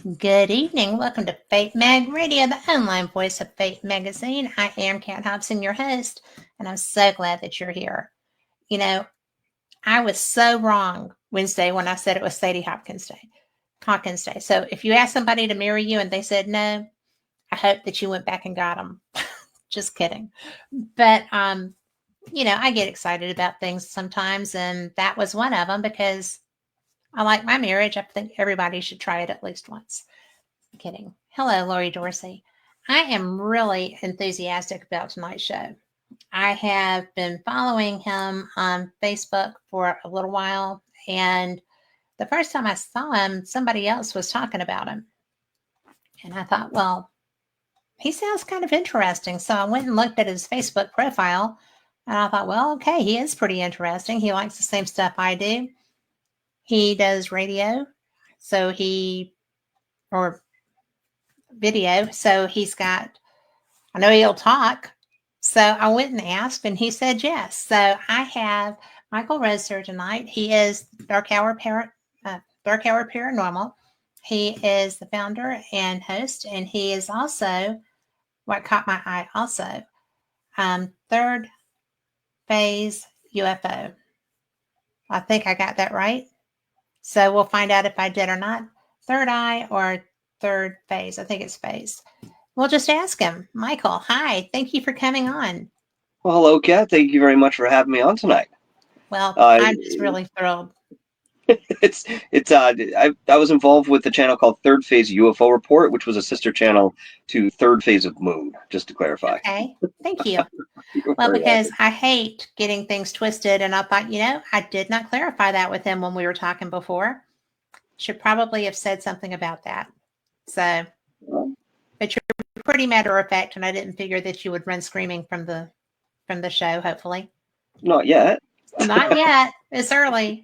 Good evening. Welcome to Fate Mag Radio, the online voice of Fate Magazine. I am Kat Hobson, your host, and I'm so glad that you're here. You know, I was so wrong Wednesday when I said it was Sadie Hawkins Day. So if you ask somebody to marry you and they said no, I hope that you went back and got them. Just kidding. But, I get excited about things sometimes, and that was one of them because I like my marriage. I think everybody should try it at least once. Kidding. Hello, Lori Dorsey. I am really enthusiastic about tonight's show. I have been following him on Facebook for a little while, and the first time I saw him, somebody else was talking about him. And I thought, well, he sounds kind of interesting. So I went and looked at his Facebook profile, and I thought, well, okay, he is pretty interesting. He likes the same stuff I do. He does radio, or video. So I know he'll talk. So I went and asked, and he said yes. So I have Michael Rose here tonight. He is Dark Hour Paranormal. He is the founder and host, and he is also what caught my eye also. Third phase UFO. I think I got that right. So we'll find out if I did or not. Third eye or third phase. I think it's phase. We'll just ask him. Michael, hi. Thank you for coming on. Well, hello, Kat. Thank you very much for having me on tonight. Well, I'm just really thrilled. I was involved with a channel called Third Phase UFO Report, which was a sister channel to Third Phase of Moon, just to clarify. Okay, thank you. Well, because I hate getting things twisted, and I thought, I did not clarify that with him when we were talking before. Should probably have said something about that. So, but you're pretty matter of fact, and I didn't figure that you would run screaming from the show. Hopefully, not yet. Not yet. It's early.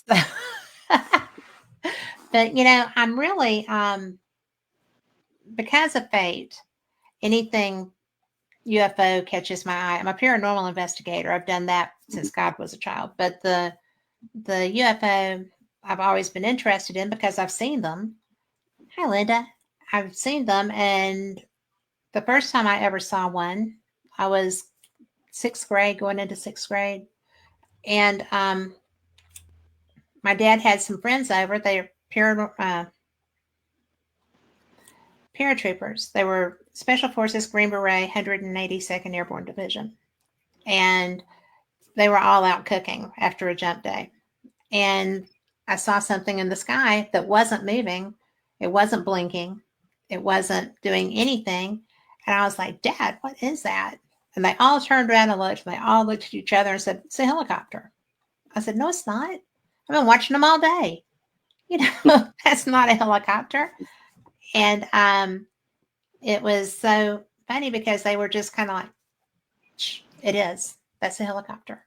So, but I'm really because of fate. Anything UFO catches my eye. I'm a paranormal investigator. I've done that since God was a child. But the UFO I've always been interested in because I've seen them. Hi, Linda. I've seen them, and the first time I ever saw one, I was going into sixth grade, and my dad had some friends over. They're paratroopers. They were Special Forces Green Beret 182nd Airborne Division, and they were all out cooking after a jump day. And I saw something in the sky that wasn't moving. It wasn't blinking. It wasn't doing anything. And I was like, Dad, what is that? And they all turned around and looked, and they all looked at each other and said, it's a helicopter. I said, no, it's not. I've been watching them all day. That's not a helicopter. And it was so funny because they were just kind of like, it is. That's a helicopter.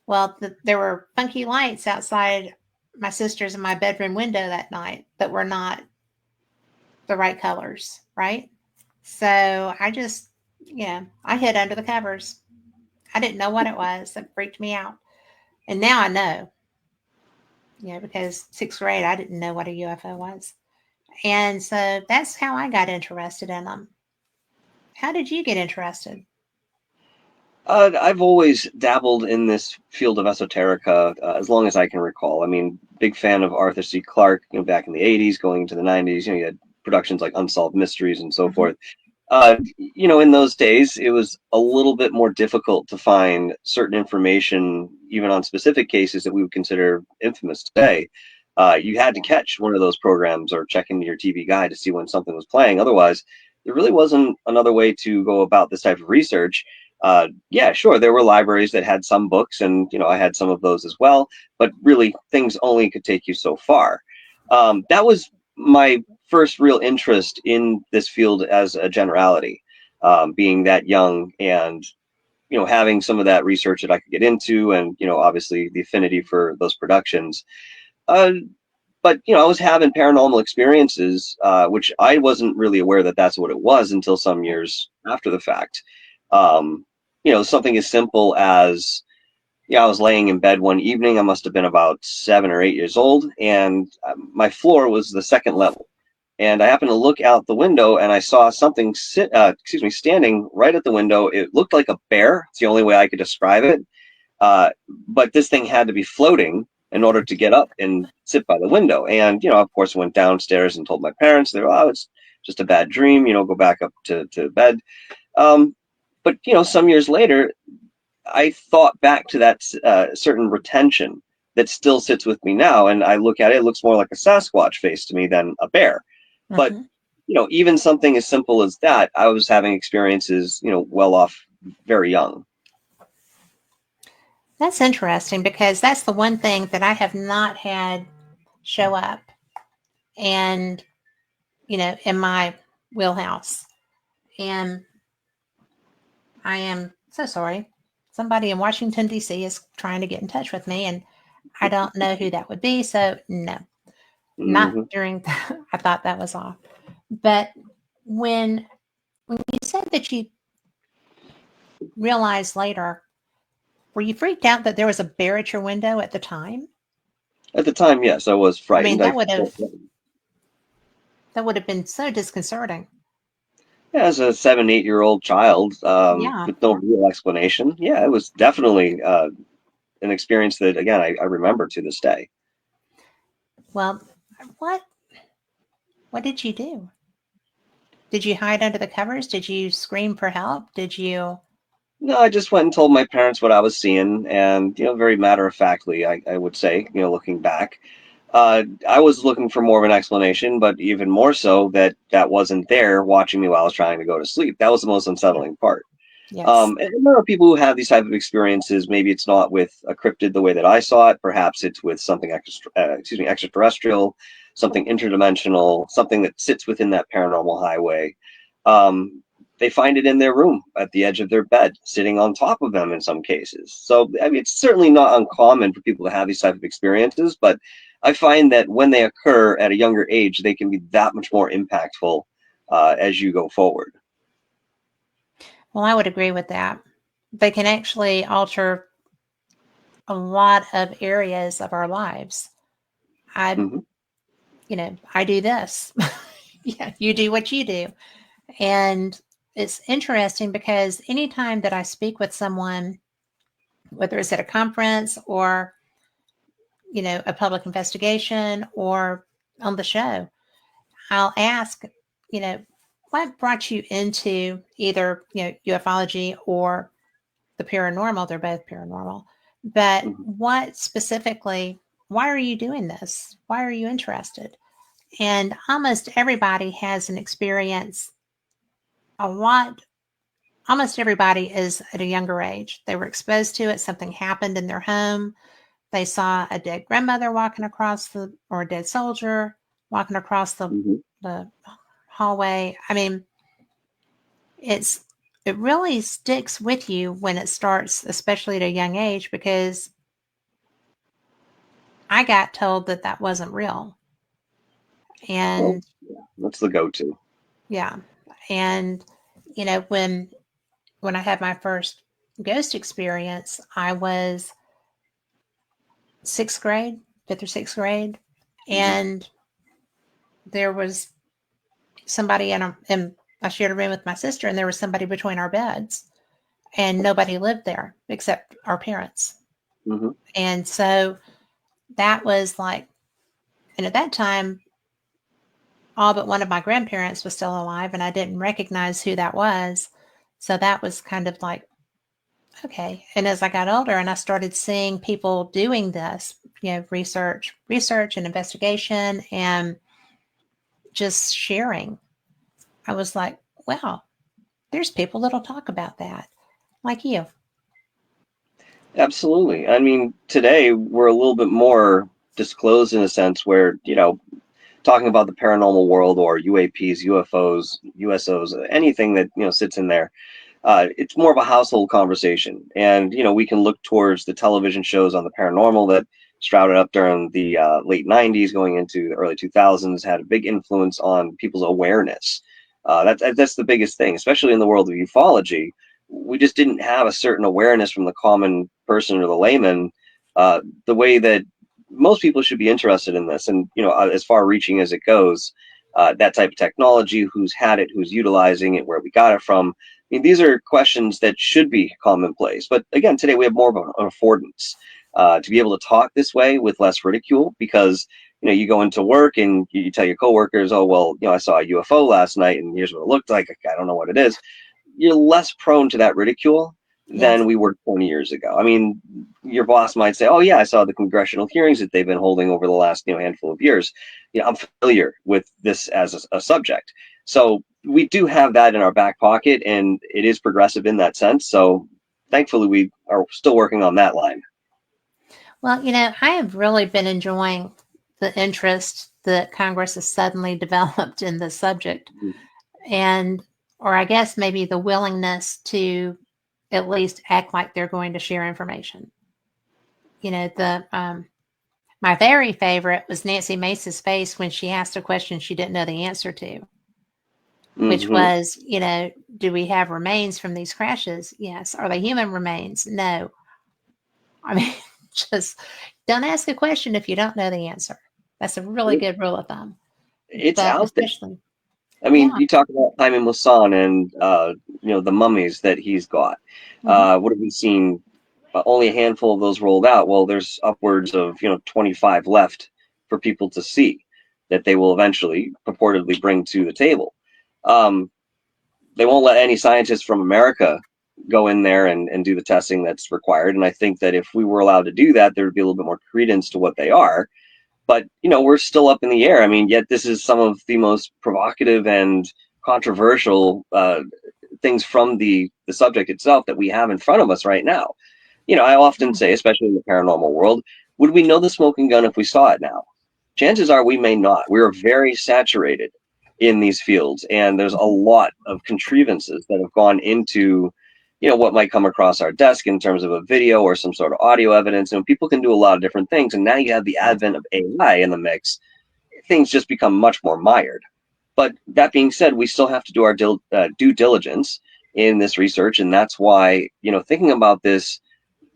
Well, there were funky lights outside my sister's and my bedroom window that night that were not the right colors, right? So I just, I hid under the covers. I didn't know what it was. It freaked me out. And now I know, because sixth grade, I didn't know what a UFO was. And so that's how I got interested in them. How did you get interested? I've always dabbled in this field of esoterica as long as I can recall. I mean, big fan of Arthur C. Clarke, back in the 80s, going into the 90s. You had productions like Unsolved Mysteries and so forth. In those days, it was a little bit more difficult to find certain information, even on specific cases that we would consider infamous today. You had to catch one of those programs or check into your TV guide to see when something was playing. Otherwise, there really wasn't another way to go about this type of research. Yeah, sure, there were libraries that had some books, and I had some of those as well, but really things only could take you so far. That was my first real interest in this field as a generality, being that young and having some of that research that I could get into, and obviously the affinity for those productions. But I was having paranormal experiences, which I wasn't really aware that that's what it was until some years after the fact. Something as simple as, I was laying in bed one evening. I must have been about 7 or 8 years old, and my floor was the second level. and I happened to look out the window, and I saw something standing right at the window. It looked like a bear. It's the only way I could describe it. Uh, but this thing had to be floating in order to get up and sit by the window. And, of course, I went downstairs and told my parents. They were, oh, it's just a bad dream, go back up to bed. Um, but, some years later, I thought back to that certain retention that still sits with me now. And I look at it, it looks more like a Sasquatch face to me than a bear. But, Mm-hmm. even something as simple as that, I was having experiences, well off very young. That's interesting because that's the one thing that I have not had show up and, in my wheelhouse. And I am so sorry. Somebody in Washington, D.C. is trying to get in touch with me, and I don't know who that would be. So, no, not Hmm. during. I thought that was off. But when you said that you realized later, were you freaked out that there was a bear at your window at the time? At the time, yes, I was I mean, frightened. that would have been so disconcerting. Yeah, as a 7, 8-year-old child, Yeah. with no real explanation, yeah, it was definitely an experience that, again, I remember to this day. Well, what what did you do? Did you hide under the covers? Did you scream for help? Did you? No, I just went and told my parents what I was seeing, and very matter of factly, I would say, looking back, I was looking for more of an explanation, but even more so that wasn't there watching me while I was trying to go to sleep. That was the most unsettling part. Yes. And there are people who have these type of experiences. Maybe it's not with a cryptid the way that I saw it. Perhaps it's with something extraterrestrial, something interdimensional, something that sits within that paranormal highway. Um, they find it in their room at the edge of their bed, sitting on top of them in some cases. So, I mean, it's certainly not uncommon for people to have these type of experiences, but I find that when they occur at a younger age, they can be that much more impactful as you go forward. Well, I would agree with that. They can actually alter a lot of areas of our lives. I, Hmm. I do this. Yeah, you do what you do. And it's interesting because anytime that I speak with someone, whether it's at a conference or, a public investigation or on the show, I'll ask, you know, what brought you into either, ufology or the paranormal? They're both paranormal. But Hmm. what specifically, why are you doing this? Why are you interested? And almost everybody has an experience. A lot, almost everybody is at a younger age. They were exposed to it. Something happened in their home. They saw a dead grandmother walking across or a dead soldier walking across Hmm. the hallway. I mean, it's, it really sticks with you when it starts, especially at a young age, because I got told that that wasn't real. Well, And yeah, that's the go-to. yeah. And, when I had my first ghost experience, I was sixth grade, fifth or sixth grade. Hmm. And there was somebody and I shared a room with my sister, and there was somebody between our beds, and nobody lived there except our parents. Hmm. And so that was like, and at that time, all but one of my grandparents was still alive, and I didn't recognize who that was. So that was kind of like, okay. And as I got older and I started seeing people doing this, research and investigation and just sharing, I was like, wow, there's people that'll talk about that, like you. Absolutely. I mean, today we're a little bit more disclosed in a sense where, talking about the paranormal world or UAPs, UFOs, USOs, anything that, sits in there, it's more of a household conversation. And, we can look towards the television shows on the paranormal that sprouted up during the late 90s, going into the early 2000s, had a big influence on people's awareness. That's the biggest thing, especially in the world of ufology. We just didn't have a certain awareness from the common person or the layman, the way that most people should be interested in this. And, as far reaching as it goes, that type of technology, who's had it, who's utilizing it, where we got it from. I mean, these are questions that should be commonplace. But again, today we have more of an affordance to be able to talk this way with less ridicule, because you go into work and you tell your coworkers, oh, well, I saw a UFO last night and here's what it looked like. I don't know what it is. You're less prone to that ridicule Yes. than we were 20 years ago. I mean, your boss might say, oh, yeah, I saw the congressional hearings that they've been holding over the last handful of years. I'm familiar with this as a subject. So we do have that in our back pocket, and it is progressive in that sense. So thankfully, we are still working on that line. Well, I have really been enjoying the interest that Congress has suddenly developed in this subject. And, or I guess maybe the willingness to at least act like they're going to share information. My very favorite was Nancy Mace's face when she asked a question she didn't know the answer to, which Mm-hmm. was, do we have remains from these crashes? Yes. Are they human remains? No. I mean, just don't ask a question if you don't know the answer. That's a really good rule of thumb. It's But out there. especially, I mean, yeah. you talk about Jaime Maussan and the mummies that he's got. Mm-hmm. What have we seen? Only a handful of those rolled out. Well, there's upwards of 25 left for people to see that they will eventually purportedly bring to the table. Um, they won't let any scientists from America go in there and do the testing that's required. And I think that if we were allowed to do that, there would be a little bit more credence to what they are. But we're still up in the air. I mean, yet this is some of the most provocative and controversial things from the subject itself that we have in front of us right now. I often say, especially in the paranormal world, would we know the smoking gun if we saw it now? Chances are we may not. We are very saturated in these fields, and there's a lot of contrivances that have gone into what might come across our desk in terms of a video or some sort of audio evidence. And people can do a lot of different things, and now you have the advent of AI in the mix. Things just become much more mired. But that being said, we still have to do our due diligence in this research, and that's why thinking about this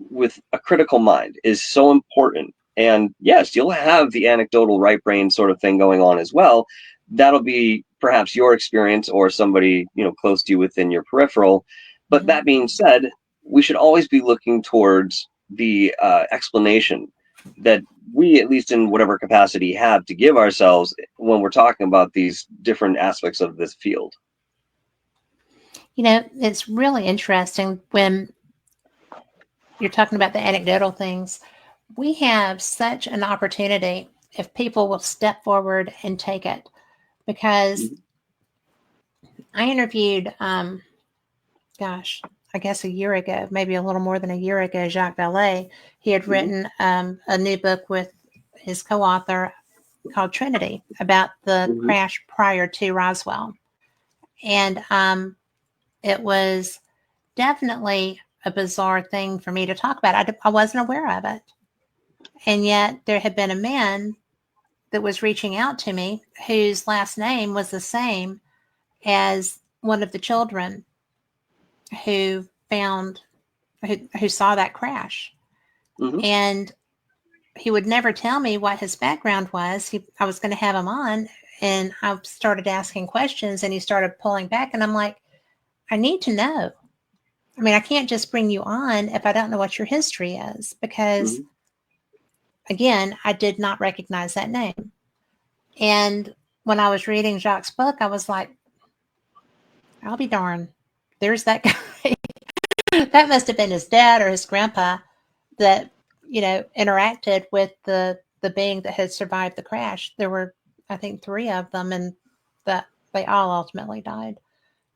with a critical mind is so important. And yes, you'll have the anecdotal right brain sort of thing going on as well. That'll be perhaps your experience or somebody close to you within your peripheral. But Mm-hmm. that being said, we should always be looking towards the explanation that we, at least in whatever capacity, have to give ourselves when we're talking about these different aspects of this field. It's really interesting when you're talking about the anecdotal things. We have such an opportunity if people will step forward and take it. Because I interviewed, gosh, I guess a year ago, maybe a little more than a year ago, Jacques Vallée. He had written a new book with his co-author called Trinity about the Mm-hmm. crash prior to Roswell. And it was definitely a bizarre thing for me to talk about. I wasn't aware of it. And yet there had been a man that was reaching out to me whose last name was the same as one of the children who found who saw that crash. Mm-hmm. And he would never tell me what his background was. I was going to have him on, and I started asking questions, and he started pulling back, and I'm like, I need to know. I mean, I can't just bring you on if I don't know what your history is, because Mm-hmm. again, I did not recognize that name. And when I was reading Jacques' book, I was like, I'll be darned. There's that guy. That must have been his dad or his grandpa that interacted with the being that had survived the crash. There were, I think, three of them, and that they all ultimately died.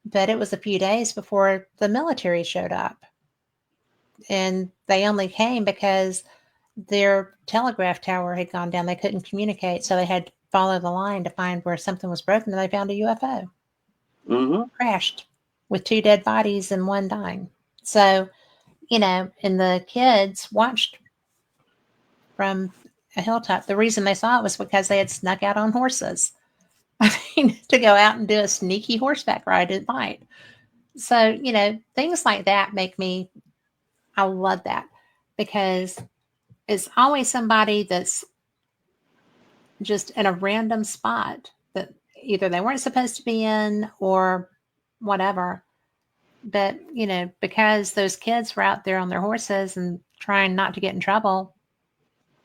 But it was a few days before the military showed up, and they only came because their telegraph tower had gone down. They couldn't communicate, so they had to follow the line to find where something was broken, and they found a UFO Mm-hmm. crashed with two dead bodies and one dying. So, and the kids watched from a hilltop. The reason they saw it was because they had snuck out on horses. I mean, to go out and do a sneaky horseback ride at night. So, things like that I love that, because it's always somebody that's just in a random spot that either they weren't supposed to be in or whatever. But, because those kids were out there on their horses and trying not to get in trouble,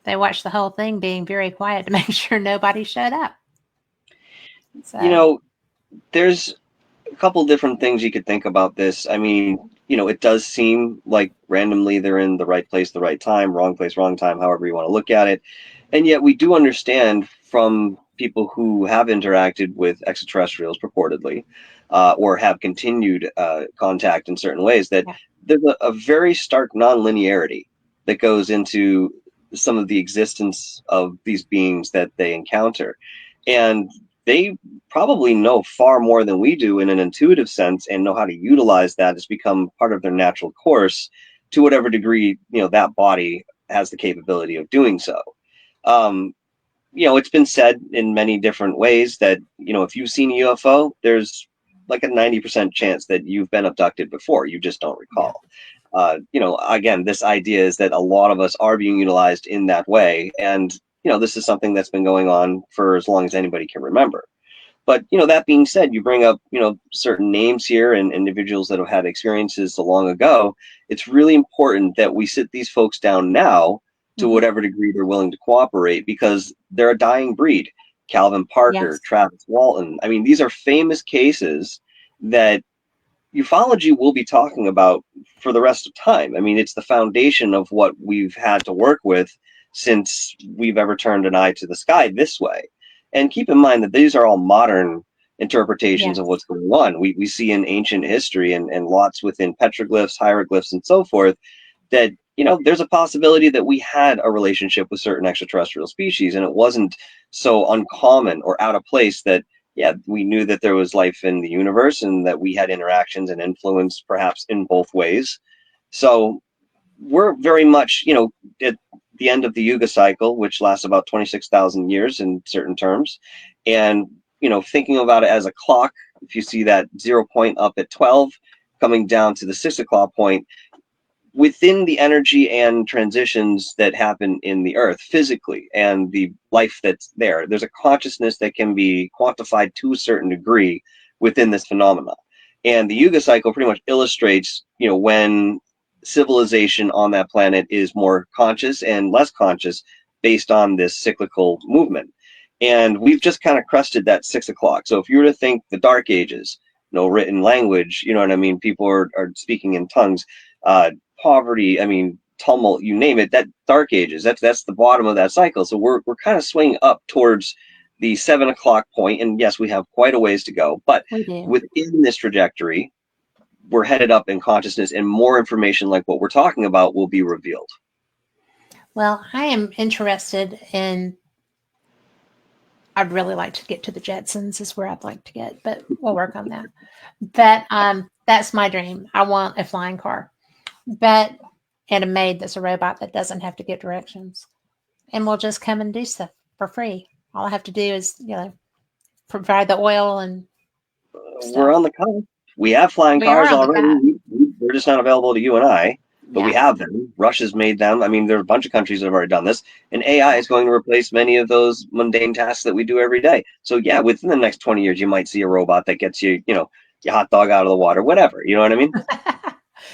they watched the whole thing being very quiet to make sure nobody showed up. You So, know, there's a couple different things you could think about this. I mean, it does seem like randomly they're in the right place, the right time, wrong place, wrong time, however you want to look at it. And yet we do understand from people who have interacted with extraterrestrials purportedly, or have continued contact in certain ways, that yeah. there's a very stark nonlinearity that goes into some of the existence of these beings that they encounter. And they probably know far more than we do in an intuitive sense and know how to utilize that as become part of their natural course to whatever degree that body has the capability of doing so. um, it's been said in many different ways that if you've seen a UFO, there's like a 90% chance that you've been abducted before, you just don't Yeah. recall. Again, this idea is that a lot of us are being utilized in that way, and this is something that's been going on for as long as anybody can remember. But that being said, you bring up certain names here and individuals that have had experiences so long ago. It's really important that we sit these folks down now to Mm-hmm. whatever degree they're willing to cooperate, because they're a dying breed. Calvin Parker, Yes. Travis Walton. I mean, these are famous cases that ufology will be talking about for the rest of time. I mean, it's the foundation of what we've had to work with since we've ever turned an eye to the sky this way. And keep in mind that these are all modern interpretations of Yes. what's going on. We see in ancient history and lots within petroglyphs, hieroglyphs, and so forth that there's a possibility that we had a relationship with certain extraterrestrial species, and it wasn't so uncommon or out of place that we knew that there was life in the universe and that we had interactions and influence perhaps in both ways. So we're very much, at the end of the Yuga cycle, which lasts about 26,000 years in certain terms. And, thinking about it as a clock, if you see that 0 point up at 12, coming down to the 6 o'clock point, within the energy and transitions that happen in the earth physically and the life that's there's a consciousness that can be quantified to a certain degree within this phenomena. And the Yuga cycle pretty much illustrates when civilization on that planet is more conscious and less conscious based on this cyclical movement. And we've just kind of crested that 6 o'clock. So if you were to think the dark ages, no written language, you know what I mean, people are speaking in tongues, poverty, I mean, tumult, you name it, that dark ages, that's the bottom of that cycle. So we're kind of swinging up towards the 7 o'clock point, and yes, we have quite a ways to go, but We do. within this trajectory, we're headed up in consciousness, and more information like what we're talking about will be revealed. Well, I am interested in. I'd really like to get to the Jetsons, is where I'd like to get, but we'll work on that. But that's my dream. I want a flying car, but and a maid that's a robot that doesn't have to get directions, and will just come and do stuff for free. All I have to do is provide the oil and We're stuff. on the cusp. We have flying We are cars on the already. path. They're just not available to you and I, but we Yeah, have them. Russia's made them. I mean, there are a bunch of countries that have already done this, and AI yeah. is going to replace many of those mundane tasks that we do every day. So yeah, within the next 20 years, you might see a robot that gets you, your hot dog out of the water, whatever. You know what I mean?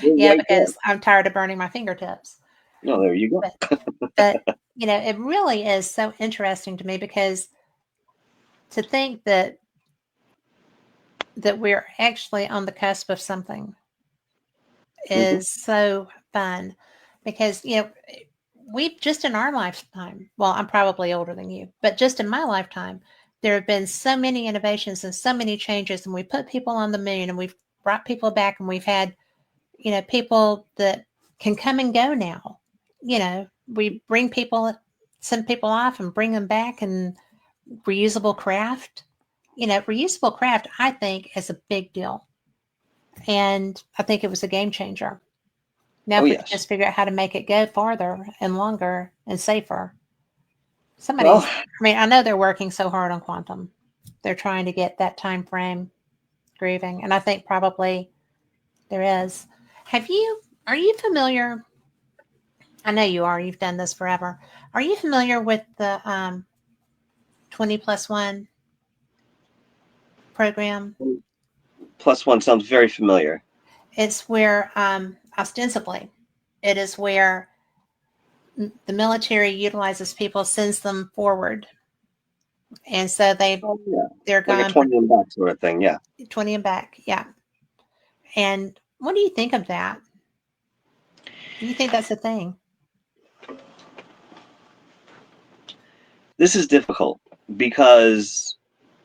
We're Yeah, right there. because I'm tired of burning my fingertips. No, there you go. But but it really is so interesting to me because to think that we're actually on the cusp of something Hmm. is so fun because we've just in our lifetime, well, I'm probably older than you, but just in my lifetime, there have been so many innovations and so many changes, and we put people on the moon and we've brought people back, and we've had people that can come and go now. We bring people, send people off and bring them back, and reusable craft. Reusable craft, I think, is a big deal. And I think it was a game changer. Now, Oh if we could yes. just figure out how to make it go farther and longer and safer, Well, I know they're working so hard on quantum. They're trying to get that time frame grooving. And I think probably there is. Are you familiar? I know you are. You've done this forever. Are you familiar with the 20 plus 1? program? Plus one sounds very familiar. It's where, ostensibly, it is where the military utilizes people, sends them forward, and so Oh, yeah. they're Like a gone 20 and back sort of thing. Yeah. 20 and back. Yeah. And what do you think of that? Do you think that's a thing? This is difficult because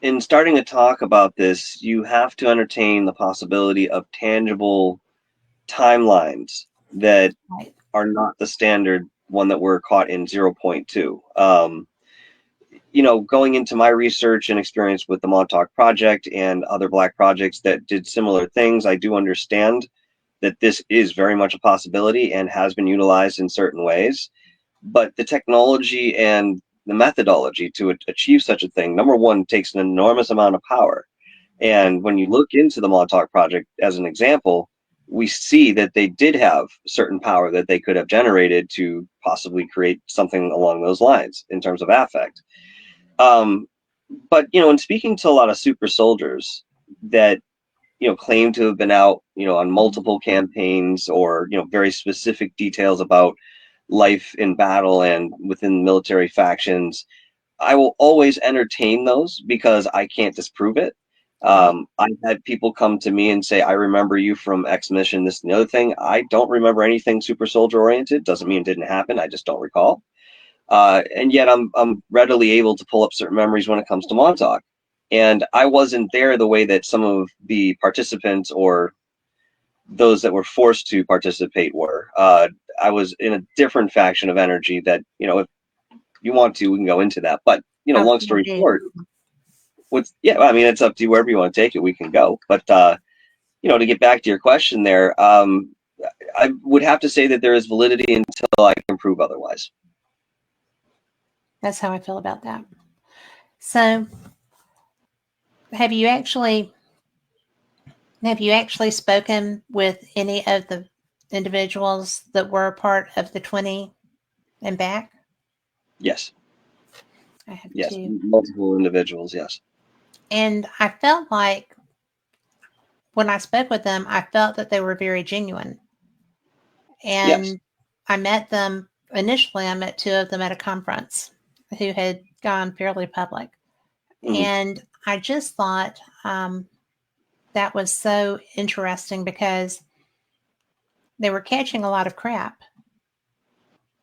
in starting to talk about this, you have to entertain the possibility of tangible timelines that Right. are not the standard one that we're caught in zero point 0.2. Going into my research and experience with the Montauk Project and other Black projects that did similar things, I do understand that this is very much a possibility and has been utilized in certain ways. But the technology and the methodology to achieve such a thing, number one, takes an enormous amount of power. And when you look into the Montauk Project as an example, we see that they did have certain power that they could have generated to possibly create something along those lines in terms of affect. Um, but in speaking to a lot of super soldiers that claim to have been out on multiple campaigns or very specific details about life in battle and within military factions, I will always entertain those because I can't disprove it. Right. I've had people come to me and say, I remember you from X mission, this and the other thing. I don't remember anything super soldier oriented. Doesn't mean it didn't happen. I just don't recall. And yet I'm readily able to pull up certain memories when it comes to Montauk. And I wasn't there the way that some of the participants or those that were forced to participate were. I was in a different faction of energy that, if you want to, we can go into that. But, Oh, long you story do. short, I mean, it's up to you wherever you want to take it, we can go. But, to get back to your question there, I would have to say that there is validity until I can prove otherwise. That's how I feel about that. So, have you actually spoken with any of the individuals that were part of the 20 and back? Yes. I have Yes. too. Multiple individuals. Yes. And I felt like when I spoke with them, I felt that they were very genuine. Yes. And I met them initially, I met two of them at a conference who had gone fairly public. Mm-hmm. And I just thought that was so interesting because they were catching a lot of crap.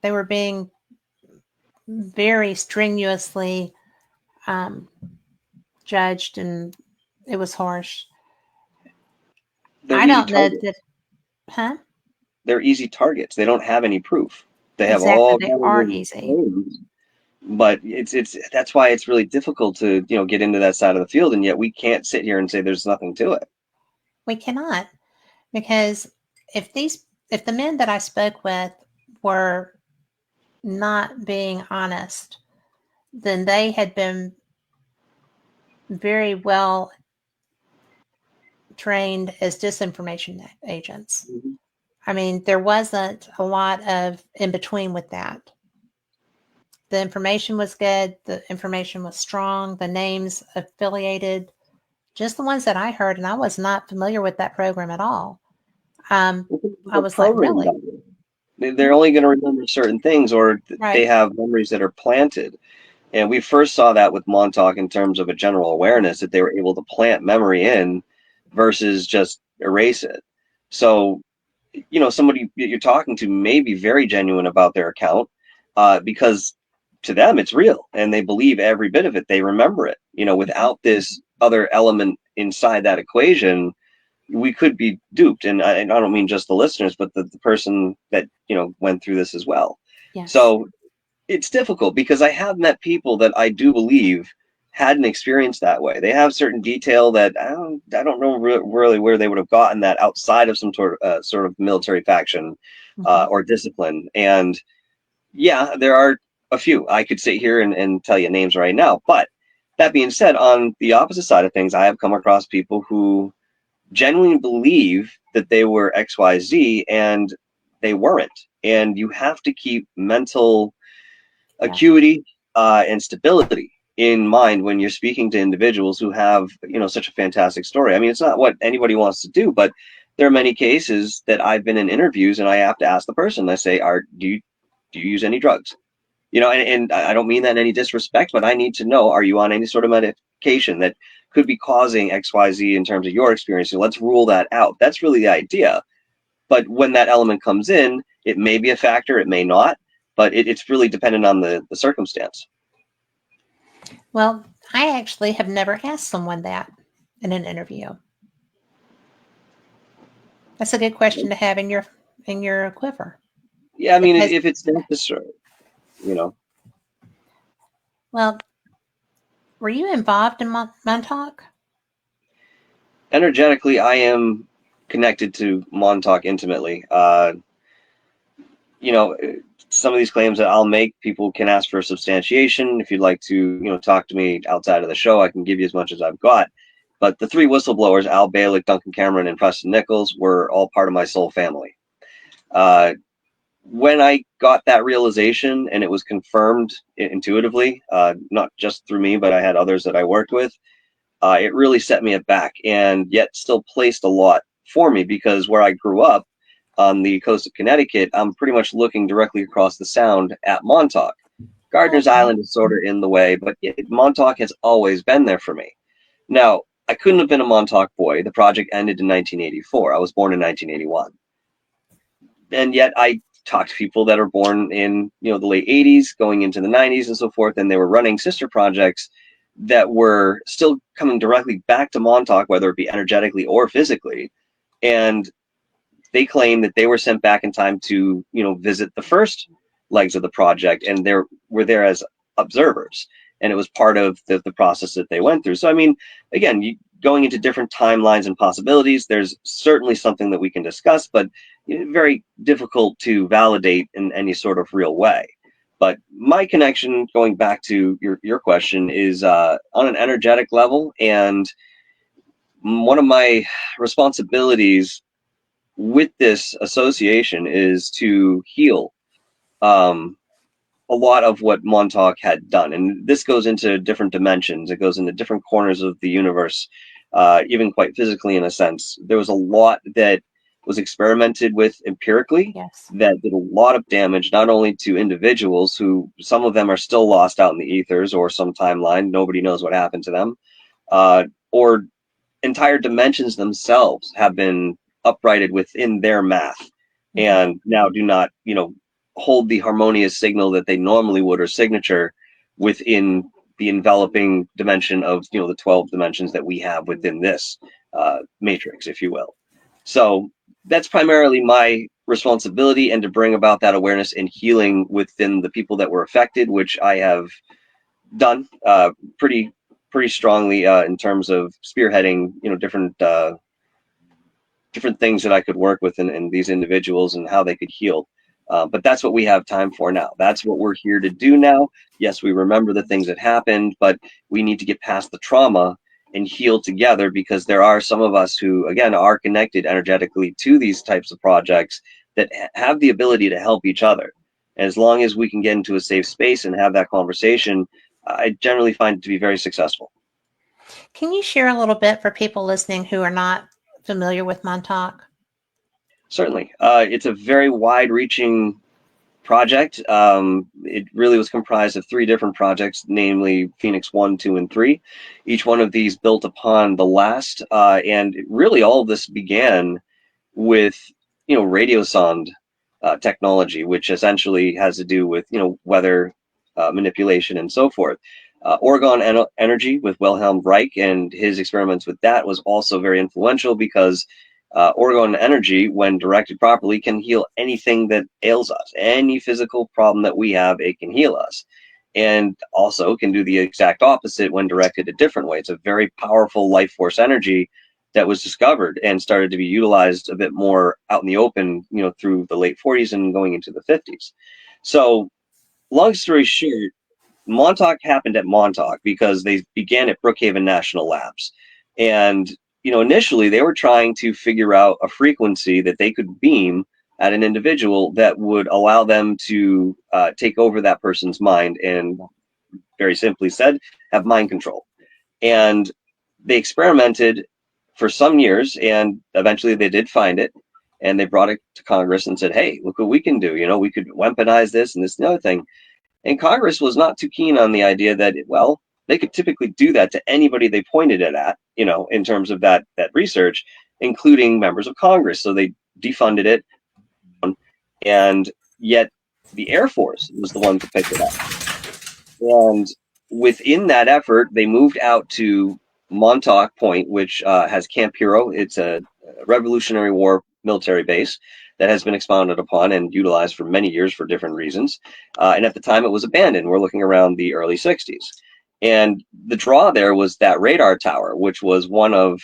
They were being very strenuously judged, and it was harsh. They're I easy don't know that, targets. huh? They're easy targets. They don't have any proof. They have Exactly. all They kinds are of easy. claims, but it's that's why it's really difficult to get into that side of the field, and yet we can't sit here and say there's nothing to it. We cannot, because if the men that I spoke with were not being honest, then they had been very well trained as disinformation agents. Mm-hmm. I mean, there wasn't a lot of in between with that. The information was good, the information was strong, the names affiliated, just the ones that I heard, and I was not familiar with that program at all. I They're was like, programmed really? that way. They're only going to remember certain things, or they Right. have memories that are planted. And we first saw that with Montauk in terms of a general awareness that they were able to plant memory in versus just erase it. So, somebody you're talking to may be very genuine about their account because to them it's real and they believe every bit of it. They remember it. Without this other element inside that equation, we could be duped. And I don't mean just the listeners, but the person that, went through this as well. Yes. So it's difficult because I have met people that I do believe had an experience that way. They have certain detail that I don't know really where they would have gotten that outside of some sort of military faction Mm-hmm. or discipline. And yeah, there are a few. I could sit here and tell you names right now. But that being said, on the opposite side of things, I have come across people who genuinely believe that they were XYZ and they weren't. And you have to keep mental Yeah. acuity and stability in mind when you're speaking to individuals who have, such a fantastic story. I mean, it's not what anybody wants to do, but there are many cases that I've been in interviews and I have to ask the person. I say, do you use any drugs? And I don't mean that in any disrespect, but I need to know, are you on any sort of medication that could be causing XYZ in terms of your experience? So let's rule that out. That's really the idea. But when that element comes in, it may be a factor, it may not, but it's really dependent on the circumstance. Well, I actually have never asked someone that in an interview. That's a good question to have in your quiver. Yeah, I mean, Because, if it's necessary, you know. well, were you involved in Montauk? Energetically, I am connected to Montauk intimately. You know, some of these claims that I'll make, people can ask for a substantiation. If you'd like to, talk to me outside of the show, I can give you as much as I've got. But the three whistleblowers, Al Balick, Duncan Cameron, and Preston Nichols, were all part of my soul family. When I got that realization and it was confirmed intuitively, not just through me, but I had others that I worked with, it really set me aback, and yet still placed a lot for me, because where I grew up on the coast of Connecticut, I'm pretty much looking directly across the Sound at Montauk. Gardner's Okay. Island is sort of in the way, but Montauk has always been there for me. Now, I couldn't have been a Montauk boy. The project ended in 1984. I was born in 1981. And yet I talked to people that are born in, the late 80s, going into the 90s and so forth, and they were running sister projects that were still coming directly back to Montauk, whether it be energetically or physically. And they claim that they were sent back in time to, visit the first legs of the project, and they were there as observers. And it was part of the process that they went through. So, I mean, again, going into different timelines and possibilities, there's certainly something that we can discuss, but very difficult to validate in any sort of real way. But my connection, going back to your question, is on an energetic level. And one of my responsibilities with this association is to heal a lot of what Montauk had done. And this goes into different dimensions. It goes into different corners of the universe, even quite physically in a sense. There was a lot that was experimented with empirically Yes. that did a lot of damage, not only to individuals who, some of them are still lost out in the ethers or some timeline. Nobody knows what happened to them. Or entire dimensions themselves have been uprighted within their math, and now do not, hold the harmonious signal that they normally would, or signature, within the enveloping dimension of, the 12 dimensions that we have within this matrix, if you will. So that's primarily my responsibility, and to bring about that awareness and healing within the people that were affected, which I have done pretty strongly, in terms of spearheading, different things that I could work with in these individuals and how they could heal. But that's what we have time for now. That's what we're here to do now. Yes, we remember the things that happened, but we need to get past the trauma and heal together, because there are some of us who, again, are connected energetically to these types of projects that have the ability to help each other. And as long as we can get into a safe space and have that conversation, I generally find it to be very successful. Can you share a little bit for people listening who are not familiar with Montauk? Certainly. It's a very wide-reaching project. It really was comprised of three different projects, namely Phoenix 1, 2, and 3. Each one of these built upon the last, and really all of this began with, radio sonde technology, which essentially has to do with, weather manipulation and so forth. Orgone energy with Wilhelm Reich and his experiments with that was also very influential, because orgone energy, when directed properly, can heal anything that ails us. Any physical problem that we have, it can heal us. And also can do the exact opposite when directed a different way. It's a very powerful life force energy that was discovered and started to be utilized a bit more out in the open, through the late 40s and going into the 50s. So, long story short, Montauk happened at Montauk because they began at Brookhaven National Labs. And, initially they were trying to figure out a frequency that they could beam at an individual that would allow them to take over that person's mind and very simply said, have mind control. And they experimented for some years, and eventually they did find it, and they brought it to Congress and said, "Hey, look what we can do. You know, we could weaponize this and this and the other thing." And Congress was not too keen on the idea that, well, they could typically do that to anybody they pointed it at, you know, in terms of that research, including members of Congress. So they defunded it, and yet the Air Force was the one to pick it up. And within that effort, they moved out to Montauk Point, which has Camp Hero. It's a Revolutionary War military base that has been expounded upon and utilized for many years for different reasons. And at the time, it was abandoned. We're looking around the early 60s. And the draw there was that radar tower, which was one of,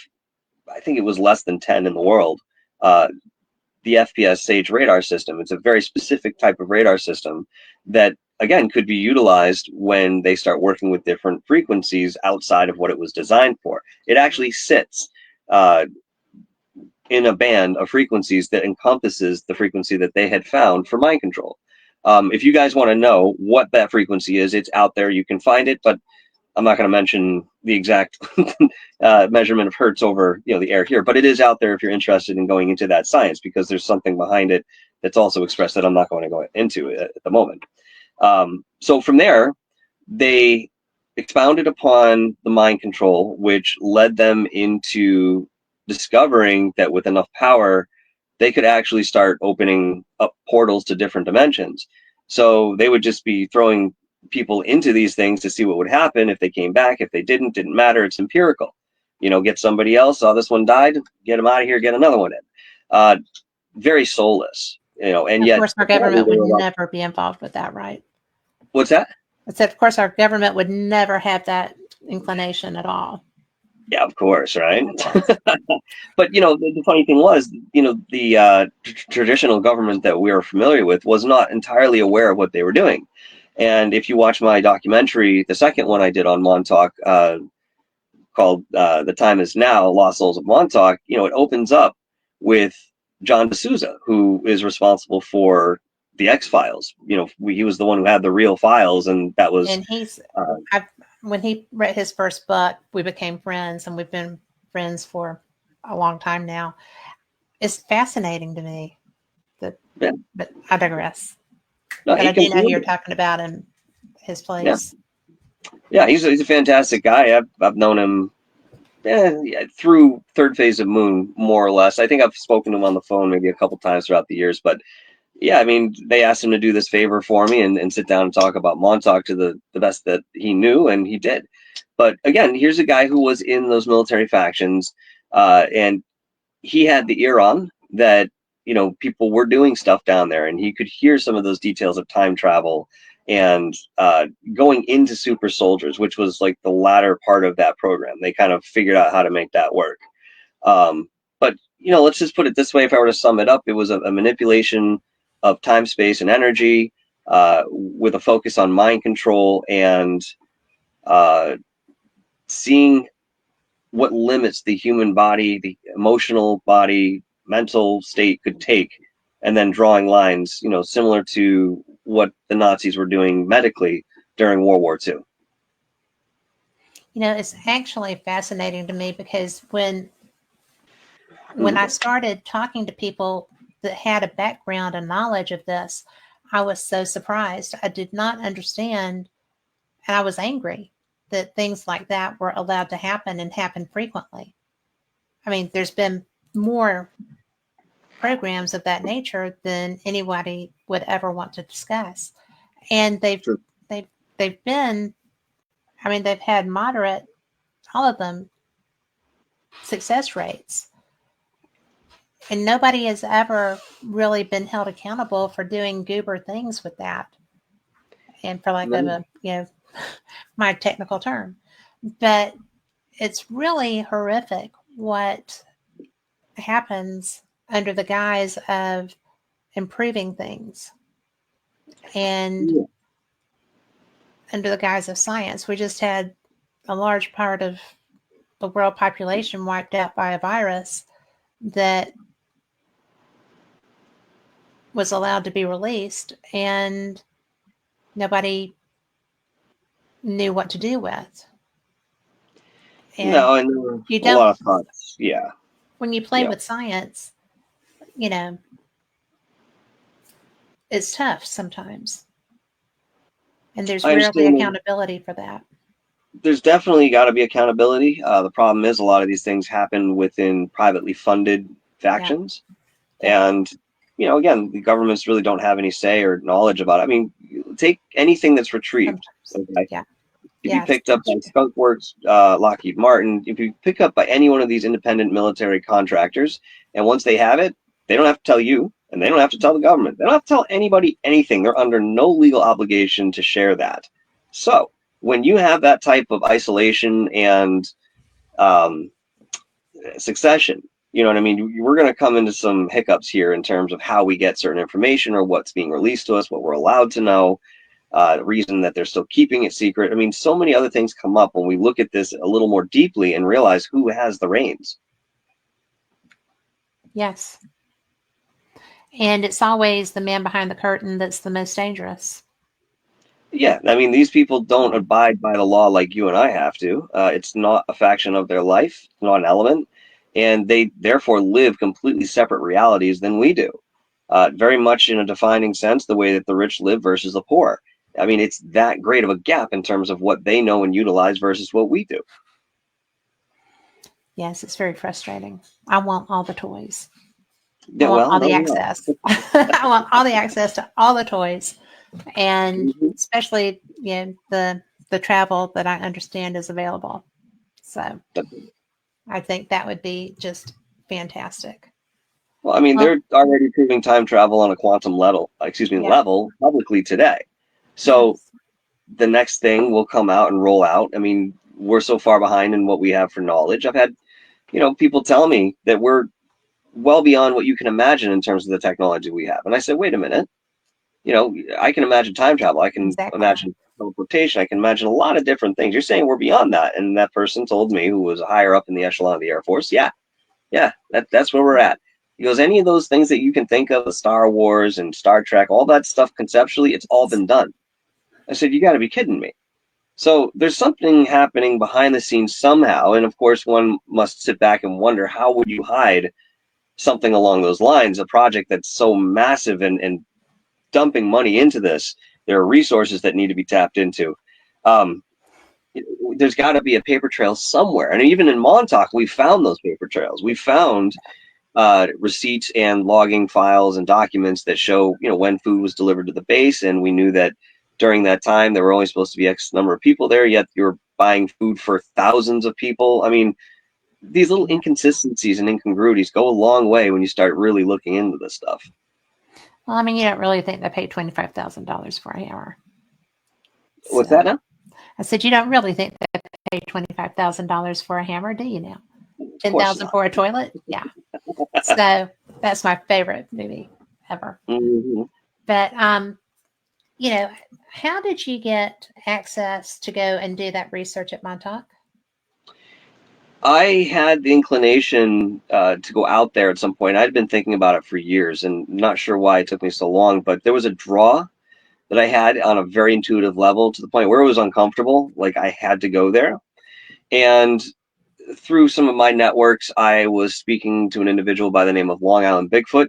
I think it was less than 10 in the world, the FPS Sage radar system. It's a very specific type of radar system that, again, could be utilized when they start working with different frequencies outside of what it was designed for. It actually sits in a band of frequencies that encompasses the frequency that they had found for mind control. If you guys want to know what that frequency is, it's out there. You can find it, but I'm not going to mention the exact measurement of hertz over the air here, but it is out there if you're interested in going into that science, because there's something behind it that's also expressed that I'm not going to go into at the moment. So from there, they expounded upon the mind control, which led them into discovering that with enough power, they could actually start opening up portals to different dimensions. So they would just be throwing people into these things to see what would happen. If they came back, if they didn't matter. It's empirical. Get somebody else. Oh, this one died. Get them out of here. Get another one in. Very soulless. And Of yet, course, our government would never be involved with that, right? What's that? I said, of course, our government would never have that inclination at all. Yeah, of course, right? But the funny thing was, the traditional government that we are familiar with was not entirely aware of what they were doing. And if you watch my documentary, the second one I did on Montauk, called "The Time Is Now: Lost Souls of Montauk," it opens up with John D'Souza, who is responsible for the X-Files. He was the one who had the real files, and that was. And when he read his first book, we became friends, and we've been friends for a long time now. It's fascinating to me. But I digress. No, but I do know who you're talking about in his place. Yeah, he's a fantastic guy. I've known him through Third Phase of Moon, more or less. I think I've spoken to him on the phone maybe a couple times throughout the years, but yeah, I mean, they asked him to do this favor for me and sit down and talk about Montauk to the best that he knew, and he did. But again, here's a guy who was in those military factions, and he had the ear on that, people were doing stuff down there, and he could hear some of those details of time travel and going into super soldiers, which was like the latter part of that program. They kind of figured out how to make that work. But let's just put it this way. If I were to sum it up, it was a manipulation of time, space, and energy, with a focus on mind control and seeing what limits the human body, the emotional body, mental state could take, and then drawing lines, similar to what the Nazis were doing medically during World War II. It's actually fascinating to me because when I started talking to people that had a background and knowledge of this, I was so surprised. I did not understand, and I was angry that things like that were allowed to happen and happen frequently. I mean, there's been more programs of that nature than anybody would ever want to discuss. And they've been, I mean, they've had moderate, all of them, success rates. And nobody has ever really been held accountable for doing goober things with that. And for lack of a, my technical term. But it's really horrific what happens under the guise of improving things and under the guise of science. We just had a large part of the world population wiped out by a virus that was allowed to be released, and nobody knew what to do with. And No, and there were you a lot don't, of thoughts. Yeah, when you play yeah. with science, you know, it's tough sometimes. And there's I rarely understand. accountability for that. There's definitely got to be accountability. The problem is a lot of these things happen within privately funded Yeah. factions, Yeah. and again, the governments really don't have any say or knowledge about it. I mean, take anything that's retrieved. Sometimes. Okay, Yeah. if you Yes, picked up that's by true. Skunk Works, Lockheed Martin, if you pick up by any one of these independent military contractors, and once they have it, they don't have to tell you, and they don't have to tell the government. They don't have to tell anybody anything. They're under no legal obligation to share that. So when you have that type of isolation and um, succession, you know what I mean? We're going to come into some hiccups here in terms of how we get certain information or what's being released to us, what we're allowed to know, the reason that they're still keeping it secret. I mean, so many other things come up when we look at this a little more deeply and realize who has the reins. Yes. And it's always the man behind the curtain that's the most dangerous. Yeah, I mean, these people don't abide by the law like you and I have to. It's not a faction of their life, it's not an element, and they therefore live completely separate realities than we do. Very much in a defining sense, the way that the rich live versus the poor. I mean, it's that great of a gap in terms of what they know and utilize versus what we do. Yes, it's very frustrating. I want all the toys. I Yeah, want well, all no, the no. access. I want all the access to all the toys, and Mhm. especially the travel that I understand is available. So I think that would be just fantastic. Well, I mean, Well, they're already proving time travel on a quantum level, yeah, level publicly today. So yes, the next thing will come out and roll out. I mean, we're so far behind in what we have for knowledge. I've had, people tell me that we're well beyond what you can imagine in terms of the technology we have. And I said, wait a minute, I can imagine time travel. I can exactly. imagine teleportation. I can imagine a lot of different things. You're saying we're beyond that. And that person told me, who was higher up in the echelon of the Air Force, yeah, that's where we're at. He goes, any of those things that you can think of, the Star Wars and Star Trek, all that stuff conceptually, it's all been done. I said, you got to be kidding me. So there's something happening behind the scenes somehow, and of course, one must sit back and wonder how would you hide something along those lines? A project that's so massive and dumping money into this, there are resources that need to be tapped into. Um, there's got to be a paper trail somewhere, and even in Montauk, we found those paper trails. We found receipts and logging files and documents that show, when food was delivered to the base, and we knew that during that time there were only supposed to be X number of people there, yet you're buying food for thousands of people. I mean, these little Yeah. inconsistencies and incongruities go a long way when you start really looking into this stuff. Well, I mean, you don't really think they paid $25,000 for a hammer. What's that So now? I said, you don't really think they paid $25,000 for a hammer, do you now? Of ten course thousand not. for a toilet? Yeah. So that's my favorite movie ever. Mm-hmm. But you know, how did you get access to go and do that research at Montauk? I had the inclination to go out there at some point. I'd been thinking about it for years and not sure why it took me so long, but there was a draw that I had on a very intuitive level to the point where it was uncomfortable. Like I had to go there. And through some of my networks, I was speaking to an individual by the name of Long Island Bigfoot,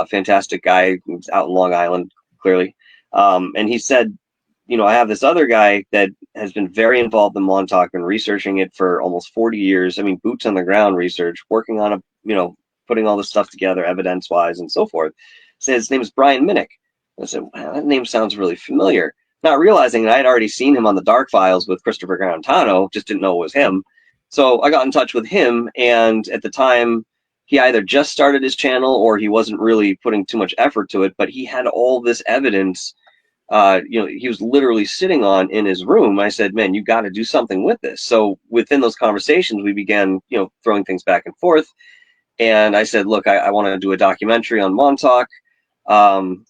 fantastic guy who's out in Long Island, clearly. And he said, I have this other guy that has been very involved in Montauk and researching it for almost 40 years. I mean, boots on the ground research, working on putting all this stuff together, evidence wise, and so forth. Said his name is Brian Minnick. I said, wow, that name sounds really familiar. Not realizing that I had already seen him on the Dark Files with Christopher Garantano, just didn't know it was him. So I got in touch with him, and at the time, he either just started his channel or he wasn't really putting too much effort to it, but he had all this evidence he was literally sitting on in his room. I said, man, you got to do something with this. So within those conversations, we began, throwing things back and forth. And I said, look, I want to do a documentary on Montauk. Um,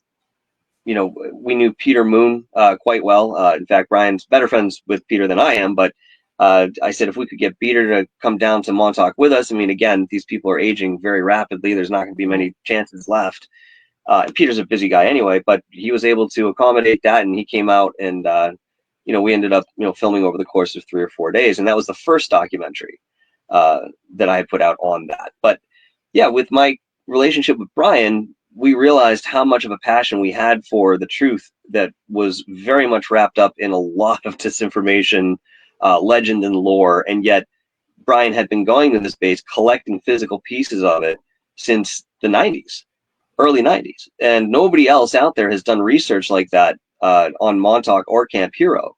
we knew Peter Moon quite well. In fact, Brian's better friends with Peter than I am. But I said, if we could get Peter to come down to Montauk with us, I mean, again, these people are aging very rapidly. There's not going to be Right. many chances left. Peter's a busy guy anyway, but he was able to accommodate that, and he came out and we ended up, filming over the course of 3 or 4 days, and that was the first documentary that I had put out on that. But yeah, with my relationship with Brian, we realized how much of a passion we had for the truth that was very much wrapped up in a lot of disinformation, legend, and lore, and yet Brian had been going to this base collecting physical pieces of it since the 90s, early 90s. And nobody else out there has done research like that on Montauk or Camp Hero.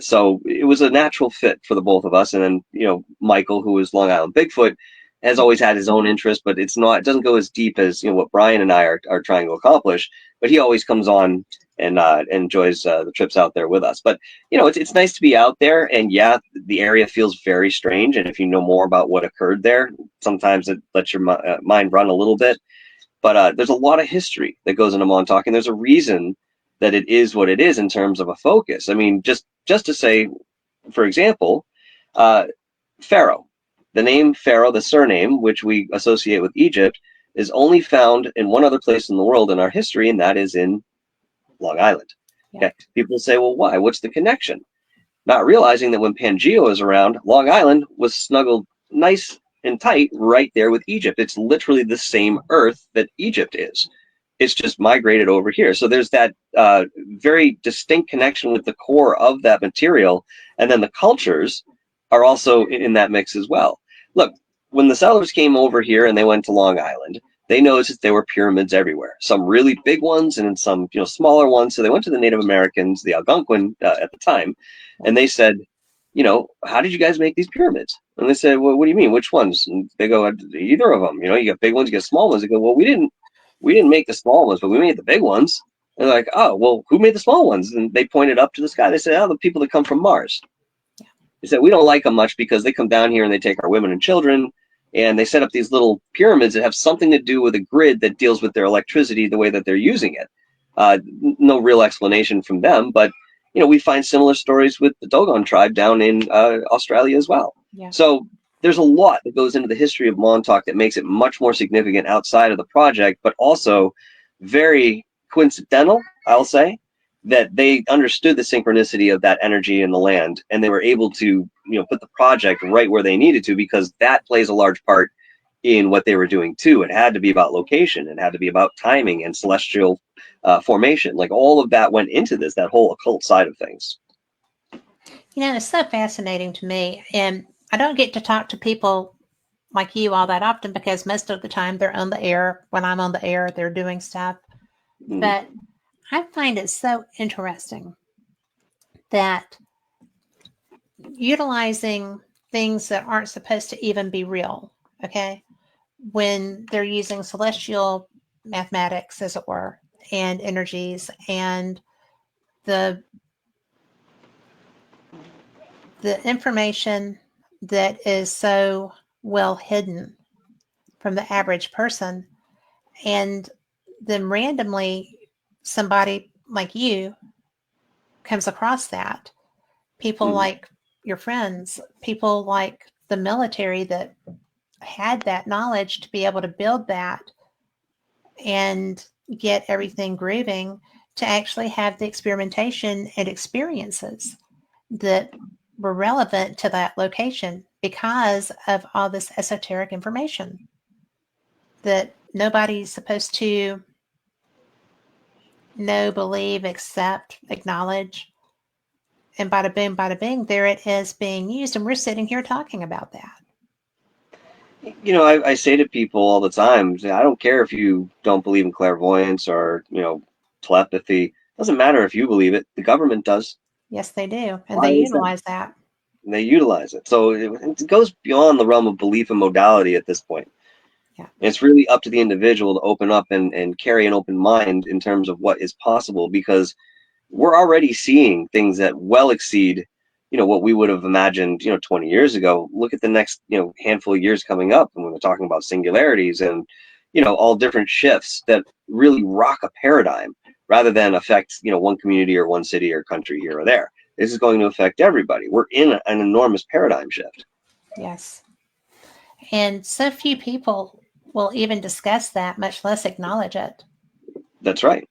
So it was a natural fit for the both of us. And then, Michael, who is Long Island Bigfoot, has always had his own interest, but it doesn't go as deep as, what Brian and I are trying to accomplish. But he always comes on and enjoys the trips out there with us. But, it's nice to be out there. And yeah, the area feels very strange. And if you know more about what occurred there, sometimes it lets your mind run a little bit. But there's a lot of history that goes into Montauk, and there's a reason that it is what it is in terms of a focus. I mean, just to say, for example, Pharaoh. The name Pharaoh, the surname, which we associate with Egypt, is only found in one other place in the world in our history, and that is in Long Island. Yeah. Okay. People say, well, why? What's the connection? Not realizing that when Pangea was around, Long Island was snuggled nice and tight right there with Egypt. It's literally the same earth that Egypt is. It's just migrated over here. So there's that very distinct connection with the core of that material. And then the cultures are also in that mix as well. Look, when the settlers came over here and they went to Long Island, they noticed that there were pyramids everywhere, some really big ones and some smaller ones. So they went to the Native Americans, the Algonquin at the time, and they said, how did you guys make these pyramids? And they said, well, what do you mean? Which ones? And they go, either of them. You got big ones, you got small ones. They go, well, we didn't make the small ones, but we made the big ones. And they're like, oh, well, who made the small ones? And they pointed up to the sky. They said, oh, the people that come from Mars. Yeah. They said, we don't like them much because they come down here and they take our women and children, and they set up these little pyramids that have something to do with a grid that deals with their electricity the way that they're using it. No real explanation from them, but we find similar stories with the Dogon tribe down in Australia as well. Yeah. So there's a lot that goes into the history of Montauk that makes it much more significant outside of the project, but also very coincidental, I'll say, that they understood the synchronicity of that energy in the land, and they were able to put the project right where they needed to, because that plays a large part in what they were doing too. It had to be about location, it had to be about timing and celestial formation. Like all of that went into this, that whole occult side of things. It's so fascinating to me. And I don't get to talk to people like you all that often because most of the time they're on the air. When I'm on the air, they're doing stuff. Mm-hmm. But I find it so interesting that utilizing things that aren't supposed to even be real, okay, when they're using celestial mathematics, as it were, and energies, and the information that is so well hidden from the average person, and then randomly somebody like you comes across that. People like your friends, people like the military that had that knowledge to be able to build that and get everything grooving, to actually have the experimentation and experiences that were relevant to that location because of all this esoteric information that nobody's supposed to know, believe, accept, acknowledge. And bada boom, bada bing, there it is being used. And we're sitting here talking about that. I say to people all the time, I don't care if you don't believe in clairvoyance or, telepathy. It doesn't matter if you believe it. The government does. Yes, they do. And they utilize that. They utilize it. So it goes beyond the realm of belief and modality at this point. Yeah. It's really up to the individual to open up and carry an open mind in terms of what is possible, because we're already seeing things that well exceed what we would have imagined 20 years ago. Look at the next handful of years coming up, and when we're talking about singularities and all different shifts that really rock a paradigm rather than affect one community or one city or country here or there. This is going to affect everybody. We're in an enormous paradigm shift. Yes. And so few people will even discuss that, much less acknowledge it. That's right.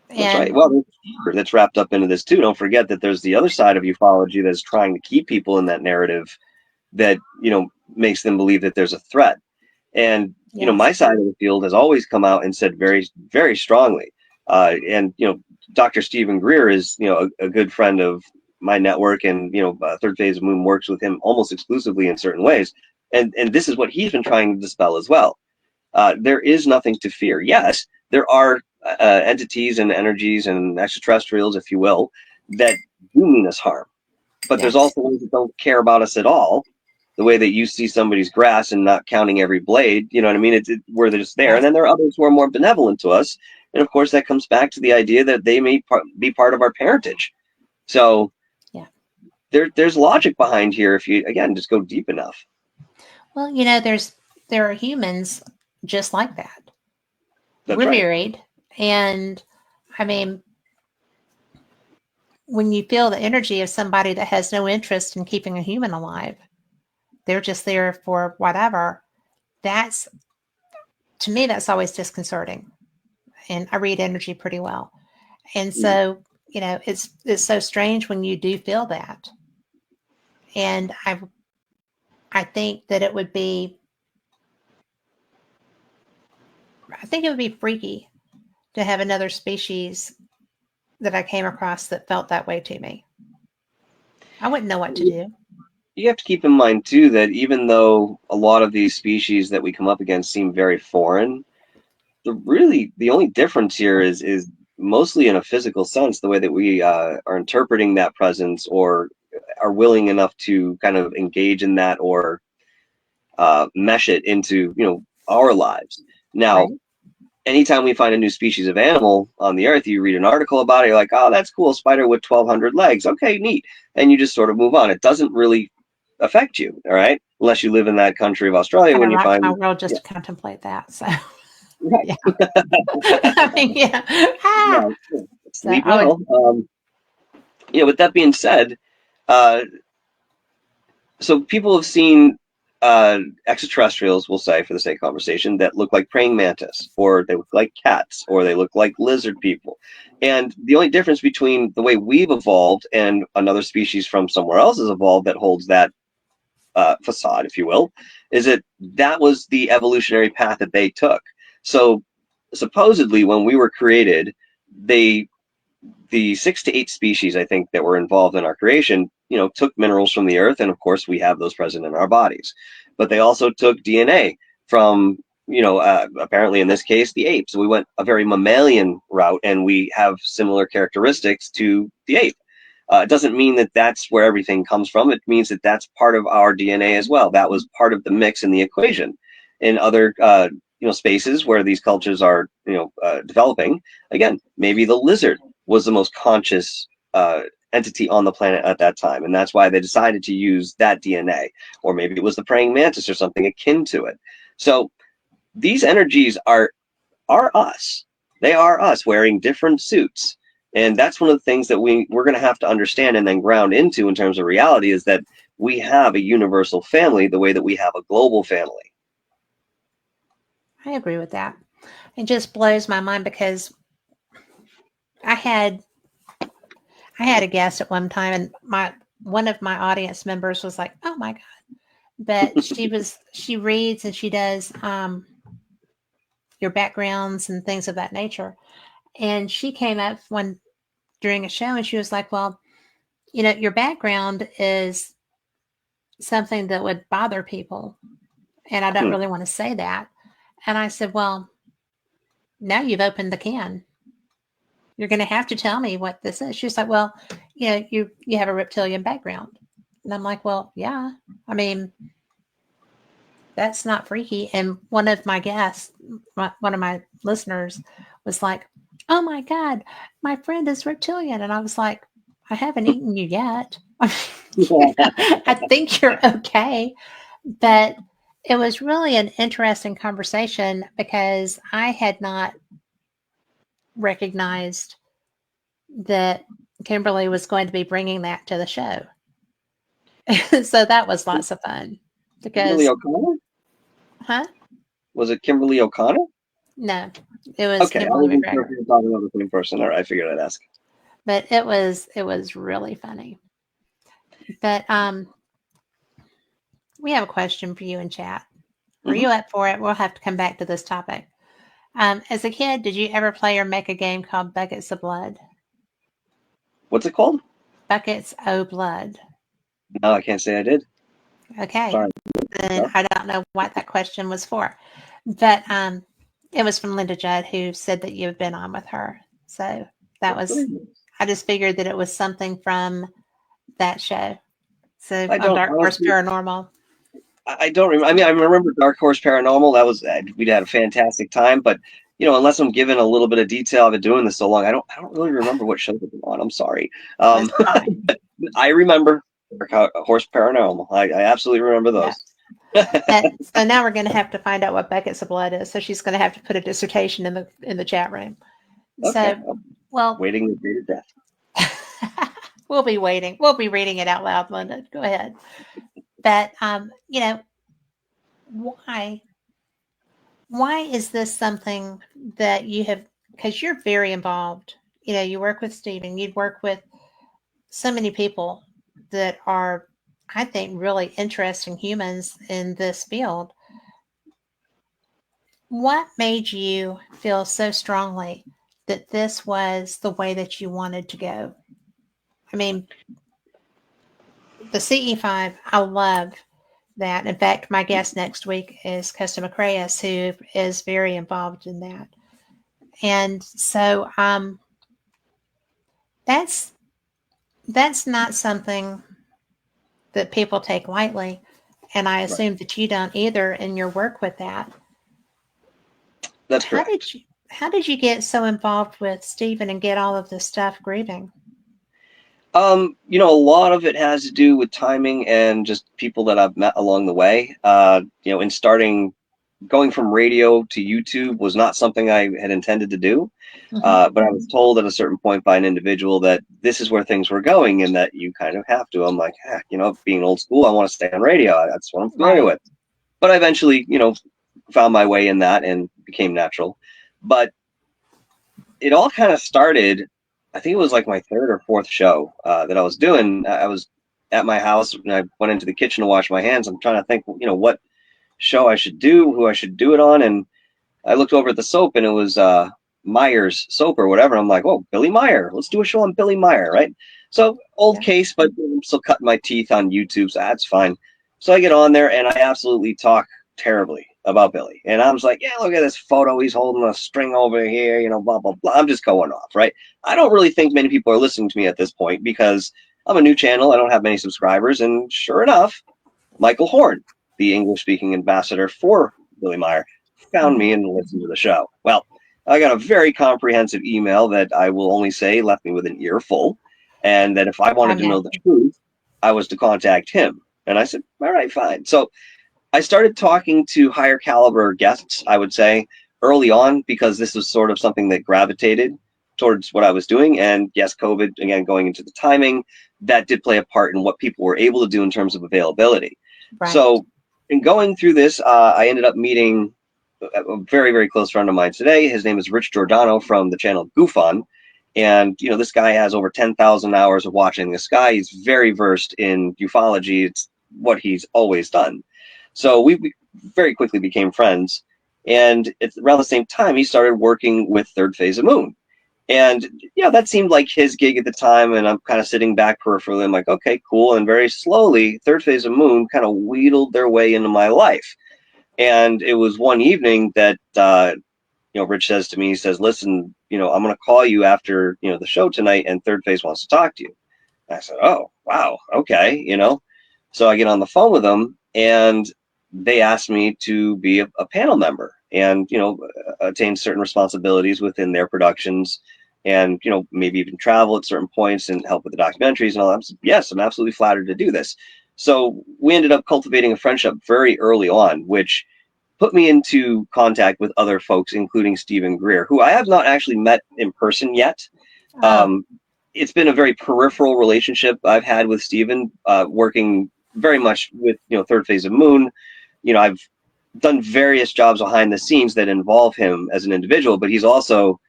That's right. And Well, there's fear that's wrapped up into this too. Don't forget that there's the other side of ufology that's trying to keep people in that narrative that, makes them believe that there's a threat. And, my yes, side of the field has always come out and said very, very strongly. And, Dr. Stephen Greer is, a good friend of my network, and, Third Phase of Moon works with him almost exclusively in certain ways. And this is what he's been trying to dispel as well. There is nothing to fear. Yes, there are entities and energies and extraterrestrials, if you will, that do mean us harm. But there's yes, also ones that don't care about us at all. The way that you see somebody's grass and not counting every blade, you know what I mean? Where they're just there. And yes. then there are others who are more benevolent to us. And of course, that comes back to the idea that they may be part of our parentage. So Yeah. there's logic behind here if you, again, just go deep enough. Well, there are humans just like that. That's We're right. varied, and I mean, when you feel the energy of somebody that has no interest in keeping a human alive, they're just there for whatever. That's To me, that's always disconcerting. And I read energy pretty well, and so it's so strange when you do feel that. And I think that I think it would be freaky to have another species that I came across that felt that way to me. I wouldn't know what to do. You have to keep in mind too that even though a lot of these species that we come up against seem very foreign, the only difference here is mostly in a physical sense, the way that we are interpreting that presence, or are willing enough to kind of engage in that, or mesh it into our lives. Now, Right? anytime we find a new species of animal on the earth, you read an article about it, you're like, oh, that's cool, spider with 1,200 legs. Okay, neat. And you just sort of move on. It doesn't really affect you, all right? Unless you live in that country of Australia Kind when of you rocked my find, world just yeah, to contemplate that. So, right. yeah. I mean, yeah. Ah! No, So sleep I would, well. With that being said, uh, so people have seen extraterrestrials, we'll say for the sake of conversation, that look like praying mantis, or they look like cats, or they look like lizard people. And the only difference between the way we've evolved and another species from somewhere else has evolved that holds that facade, if you will, is that was the evolutionary path that they took. So supposedly, when we were created, they the 6 to 8 species, I think, that were involved in our creation, took minerals from the earth, and of course we have those present in our bodies. But they also took DNA from, apparently in this case, the apes. So we went a very mammalian route, and we have similar characteristics to the ape. It doesn't mean that that's where everything comes from. It means that that's part of our DNA as well. That was part of the mix in the equation. In other spaces where these cultures are developing, again, maybe the lizard was the most conscious entity on the planet at that time, and that's why they decided to use that DNA. Or maybe it was the praying mantis or something akin to it. So these energies are us. They are us wearing different suits. And that's one of the things that we're going to have to understand and then ground into in terms of reality, is that we have a universal family the way that we have a global family. I agree with that. It just blows my mind because I had I had a guest at one time, and my one of my audience members was like, "Oh my god!" But she reads and she does your backgrounds and things of that nature. And she came up one during a show and she was like, "Well, your background is something that would bother people, and I don't Hmm. really want to say that." And I said, "Well, now you've opened the can. You're going to have to tell me what this is." She's like, "Well, you have a reptilian background." And I'm like, "Well, yeah. I mean, that's not freaky." And one of my guests, one of my listeners, was like, "Oh my god, my friend is reptilian," and I was like, "I haven't eaten you yet. I think you're okay." But it was really an interesting conversation because I had not recognized that Kimberly was going to be bringing that to the show. So that was lots of fun Kimberly because, O'Connor? huh? Was it Kimberly O'Connor? No, it was Okay, I Kimberly wasn't sure if McGregor, you were talking about the same person. All right, I figured I'd ask. but it was really funny. But we have a question for you in chat. Are Hmm. you up for it? We'll have to come back to this topic. As a kid, did you ever play or make a game called Buckets of Blood? What's it called? Buckets o' Blood. No, I can't say I did. Okay, Sorry. then No? I don't know what that question was for, but it was from Linda Judd, who said that you've been on with her. So that That's was. really nice. I just figured that it was something from that show. So I on don't Dark Horse honestly. Paranormal. I don't remember. I mean, I remember Dark Horse Paranormal. That was we'd had a fantastic time. But unless I'm given a little bit of detail, I've been doing this so long. I don't really remember what shows I've been on. I'm sorry. That's fine. I remember Dark Horse Paranormal. I absolutely remember Yeah. those. So now we're going to have to find out what Buckets of Blood is. So she's going to have to put a dissertation in the chat room. Okay. So, I'm well, waiting the day to death. we'll be waiting. We'll be reading it out loud, Linda. Go ahead. But why is this something that you have? Because you're very involved. You work with Stephen. You work with so many people that are, I think, really interesting humans in this field. What made you feel so strongly that this was the way that you wanted to go? I mean, the CE5, I love that. In fact, my guest next week is Costa Macraeus, who is very involved in that. And so that's not something that people take lightly. And I Right. assume that you don't either in your work with that. That's How correct. did you get so involved with Stephen and get all of this stuff grieving? A lot of it has to do with timing and just people that I've met along the way. In starting going from radio to YouTube was not something I had intended to do. Mm-hmm. But I was told at a certain point by an individual that this is where things were going and that you kind of have to. I'm like, heck, being old school, I want to stay on radio. That's what I'm familiar Right. with. But I eventually, found my way in that and became natural. But it all kind of started, I think it was like my third or fourth show that I was doing. I was at my house and I went into the kitchen to wash my hands. I'm trying to think, what show I should do, who I should do it on. And I looked over at the soap and it was Meyer's soap or whatever. I'm like, oh, Billy Meyer. Let's do a show on Billy Meyer, right? So old Yeah. case, but I'm still cutting my teeth on YouTube, so that's fine. So I get on there and I absolutely talk terribly about Billy. And I was like, yeah, look at this photo. He's holding a string over here, blah, blah, blah. I'm just going off, right? I don't really think many people are listening to me at this point because I'm a new channel. I don't have many subscribers. And sure enough, Michael Horn, the English speaking ambassador for Billy Meyer, found Mm-hmm. me and listened to the show. Well, I got a very comprehensive email that I will only say left me with an earful, and that if I I wanted to know the imagine. truth, I was to contact him. And I said, all right, fine. So I started talking to higher caliber guests, I would say, early on, because this was sort of something that gravitated towards what I was doing. And yes, COVID, again, going into the timing, that did play a part in what people were able to do in terms of availability. Right. So in going through this, I ended up meeting a very, very close friend of mine today. His name is Rich Giordano from the channel Goofon. And, this guy has over 10,000 hours of watching the sky. He's very versed in ufology. It's what he's always done. So we very quickly became friends. And it's around the same time, he started working with Third Phase of Moon. And, that seemed like his gig at the time. And I'm kind of sitting back peripherally. I'm like, okay, cool. And very slowly, Third Phase of Moon kind of wheedled their way into my life. And it was one evening that, Rich says to me, he says, listen, I'm going to call you after, the show tonight and Third Phase wants to talk to you. I said, oh, wow. Okay. So I get on the phone with them and they asked me to be a panel member and, attain certain responsibilities within their productions and, maybe even travel at certain points and help with the documentaries and all that. Yes, I'm absolutely flattered to do this. So we ended up cultivating a friendship very early on, which put me into contact with other folks, including Stephen Greer, who I have not actually met in person yet. Oh, It's been a very peripheral relationship I've had with Stephen, working very much with Third Phase of Moon. I've done various jobs behind the scenes that involve him as an individual, but he's also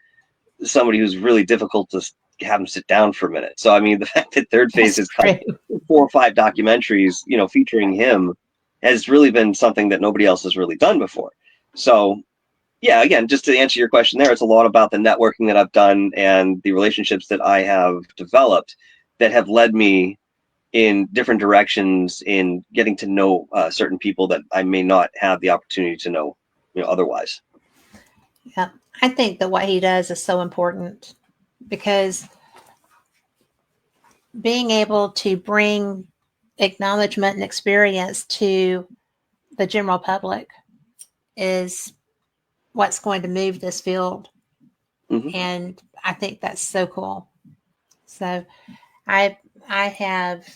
somebody who's really difficult to have him sit down for a minute. So, I mean, the fact that Third Phase That's has cut true. 4 or 5 documentaries, featuring him has really been something that nobody else has really done before. So, yeah, again, just to answer your question there, it's a lot about the networking that I've done and the relationships that I have developed that have led me in different directions in getting to know certain people that I may not have the opportunity to know, otherwise. Yeah. I think that what he does is so important because being able to bring acknowledgement and experience to the general public is what's going to move this field. Mm-hmm. And I think that's so cool. So I I have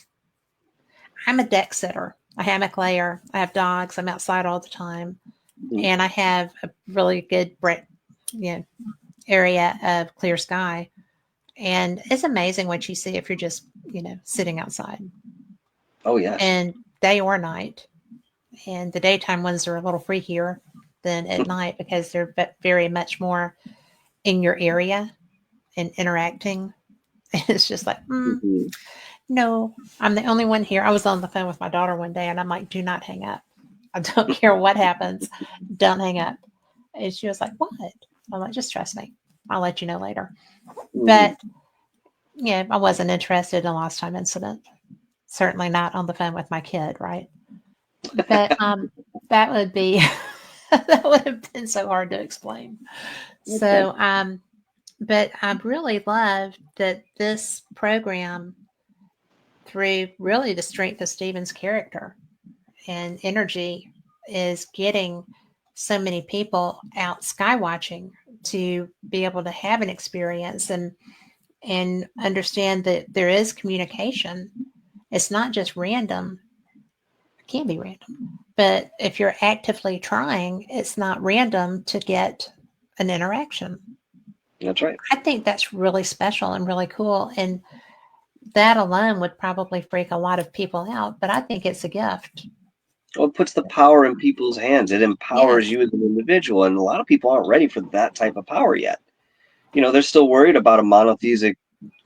I'm a deck sitter, a hammock layer. I have dogs. I'm outside all the time, Mm-hmm. and I have a really good area of clear sky. And it's amazing what you see if you're just sitting outside, Oh, yes. and day or night. And the daytime ones are a little freakier than at night because they're very much more in your area and interacting. It's just like, Mm-hmm. no, I'm the only one here. I was on the phone with my daughter one day and I'm like, do not hang up. I don't care what happens. Don't hang up. And she was like, what? I'm like, just trust me. I'll let you know later. Mm-hmm. But yeah, I wasn't interested in a lost time incident. Certainly not on the phone with my kid, right? But that would be that would have been so hard to explain. Okay. So but I really love that this program, through really the strength of Stephen's character and energy, is getting so many people out skywatching to be able to have an experience and understand that there is communication. It's not just random. It can be random, but if you're actively trying, it's not random to get an interaction. That's right. I think that's really special and really cool. And that alone would probably freak a lot of people out, but I think it's a gift. Well, it puts the power in people's hands. It empowers Yes. you as an individual, and a lot of people aren't ready for that type of power yet. They're still worried about a monotheistic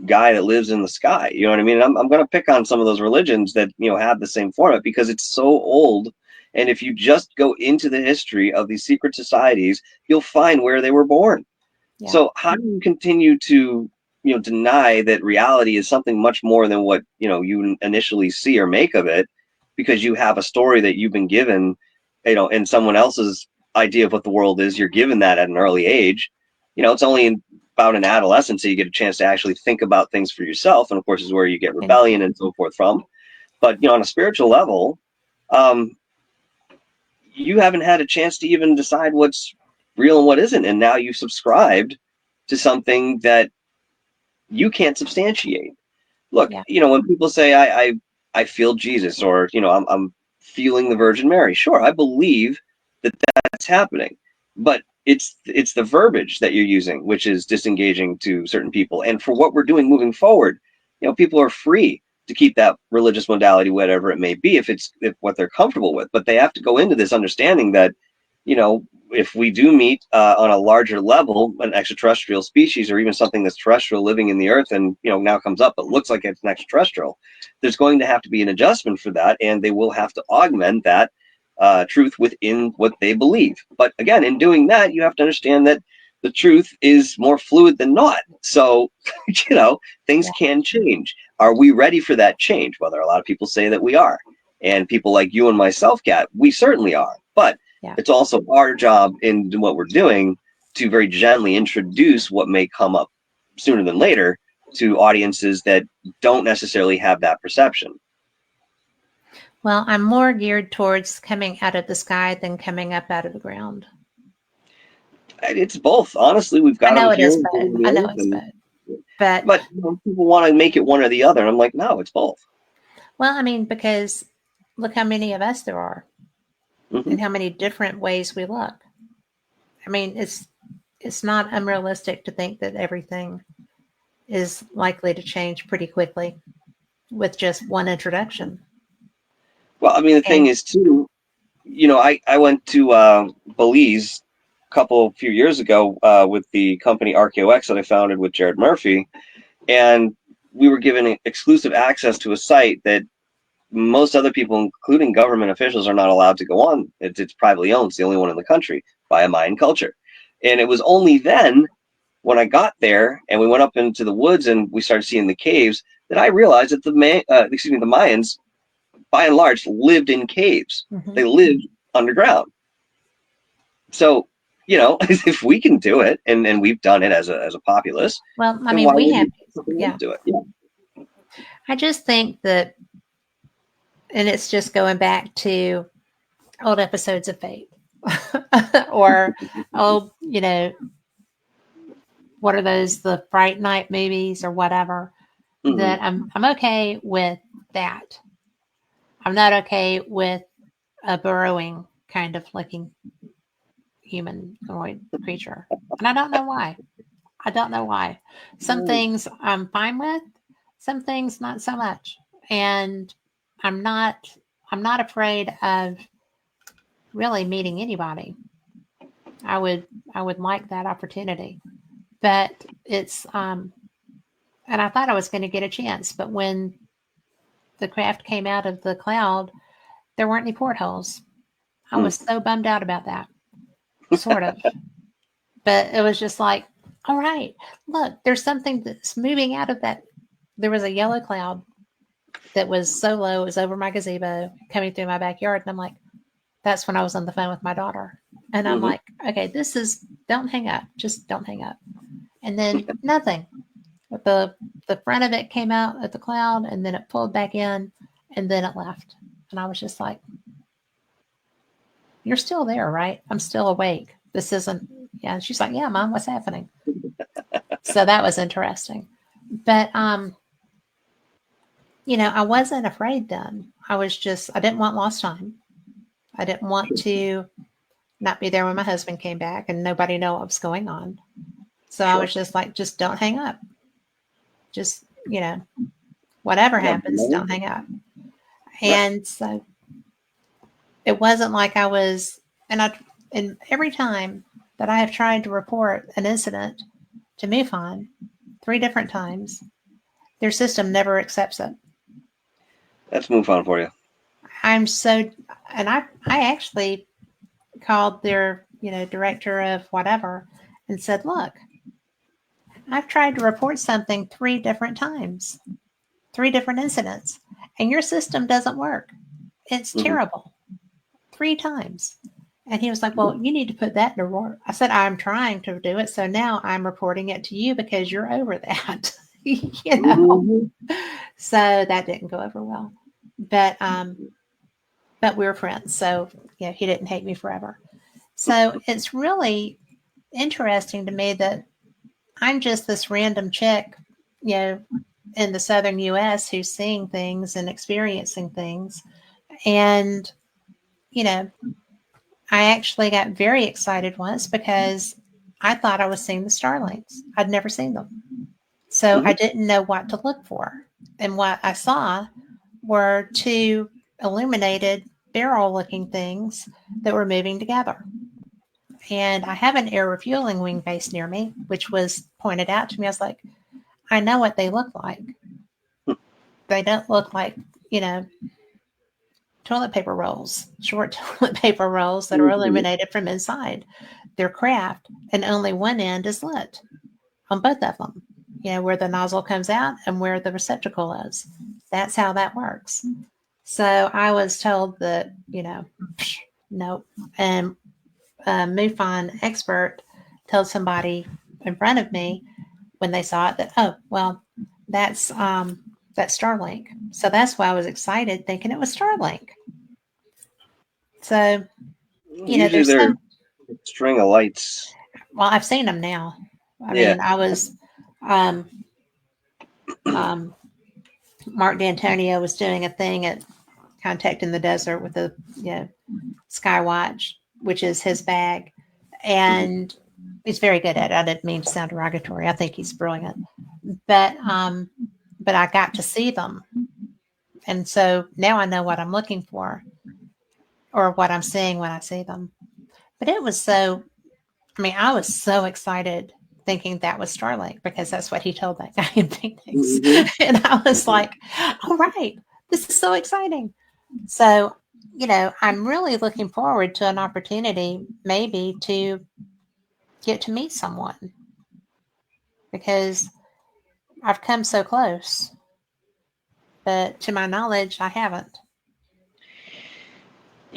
guy that lives in the sky. You know what I mean? I'm going to pick on some of those religions that have the same format because it's so old. And if you just go into the history of these secret societies, you'll find where they were born. Yeah. So how do you continue to deny that reality is something much more than what you initially see or make of it, because you have a story that you've been given, and someone else's idea of what the world is, you're given that at an early age. It's only about in adolescence that you get a chance to actually think about things for yourself, and of course is where you get And rebellion and so forth from. But on a spiritual level, um, you haven't had a chance to even decide what's real and what isn't, and now you've subscribed to something that you can't substantiate. Look, yeah. when people say I feel Jesus, or I'm feeling the Virgin Mary, sure, I believe that that's happening, but it's the verbiage that you're using which is disengaging to certain people. And for what we're doing moving forward, people are free to keep that religious modality, whatever it may be, if what they're comfortable with, but they have to go into this understanding that if we do meet on a larger level, an extraterrestrial species, or even something that's terrestrial living in the earth, and now comes up, but looks like it's an extraterrestrial, there's going to have to be an adjustment for that, and they will have to augment that truth within what they believe. But again, in doing that, you have to understand that the truth is more fluid than not. So, things Yeah. can change. Are we ready for that change? Well, there are a lot of people say that we are. And people like you and myself, Kat, we certainly are. But Yeah. it's also our job in what we're doing to very gently introduce what may come up sooner than later to audiences that don't necessarily have that perception. Well, I'm more geared towards coming out of the sky than coming up out of the ground. It's both. Honestly, we've I got them know it here is in both. the I know earth, it's and both. But but people want to make it one or the other. And I'm like, no, it's both. well, I mean, because look how many of us there are Hmm. and how many different ways we look. I mean, it's not unrealistic to think that everything is likely to change pretty quickly with just one introduction. Well, I mean, the thing And is, too, I went to Belize few years ago with the company RKOX that I founded with Jared Murphy, and we were given exclusive access to a site that most other people, including government officials, are not allowed to go on. It's privately owned. It's the only one in the country by a Mayan culture. And it was only then when I got there and we went up into the woods and we started seeing the caves that I realized that the Mayans, by and large, lived in caves. Mm-hmm. They lived underground. So, if we can do it, and we've done it as a populace, Well, I then mean, why we have, wouldn't something yeah. else do it? Yeah. I just think that, and it's just going back to old episodes of Fate or old, what are those, the Fright Night movies or whatever, that I'm okay with that. I'm not okay with a burrowing kind of looking humanoid creature. And I don't know why. I don't know why. Some things I'm fine with, some things not so much. And I'm not afraid of really meeting anybody. I would like that opportunity. But it's and I thought I was going to get a chance, but when the craft came out of the cloud, there weren't any portholes. I was so bummed out about that. Sort of. But it was just like, all right, look, there's something that's moving out of that. There was a yellow cloud that was so low, it was over my gazebo coming through my backyard. And I'm like, that's when I was on the phone with my daughter. And I'm like, okay, don't hang up. Just don't hang up. And then nothing. The front of it came out at the cloud and then it pulled back in and then it left. And I was just like, you're still there, right? I'm still awake. This isn't, yeah. And she's like, yeah, Mom, what's happening? So that was interesting. But, I wasn't afraid then. I didn't want lost time. I didn't want to not be there when my husband came back and nobody know what was going on. So I was just like, just don't hang up. Just, whatever happens, don't hang up. And so it wasn't like I was, and every time that I have tried to report an incident to MUFON 3 different times, their system never accepts it. That's MUFON for you. And I actually called their, director of whatever and said, look, I've tried to report something 3 different times, 3 different incidents, and your system doesn't work. It's terrible. 3 times. And he was like, well, you need to put that in work. I said, I'm trying to do it. So now I'm reporting it to you because you're over that. So that didn't go over well. But we were friends. So, he didn't hate me forever. So it's really interesting to me that I'm just this random chick, in the southern US who's seeing things and experiencing things. And, I actually got very excited once because I thought I was seeing the starlings. I'd never seen them. So I didn't know what to look for. And what I saw were 2 illuminated barrel looking things that were moving together. And I have an air refueling wing base near me, which was pointed out to me. I was like, I know what they look like. They don't look like, toilet paper rolls, short toilet paper rolls that are illuminated from inside. They're craft, and only one end is lit on both of them, where the nozzle comes out and where the receptacle is. That's how that works. So I was told that, nope. And a MUFON expert told somebody in front of me when they saw it that, oh, well, that's Starlink. So that's why I was excited thinking it was Starlink. So, Usually there's they're some, string of lights. well, I've seen them now. I mean, I was, Mark D'Antonio was doing a thing at Contact in the Desert with the, Skywatch, which is his bag. And he's very good at it. I didn't mean to sound derogatory. I think he's brilliant. But I got to see them. And so now I know what I'm looking for. or what I'm seeing when I see them. But it was so, I mean, I was so excited thinking that was Starlink because that's what he told that guy in Phoenix. Hmm. And I was like, all right, this is so exciting. So, I'm really looking forward to an opportunity maybe to get to meet someone because I've come so close, but to my knowledge, I haven't.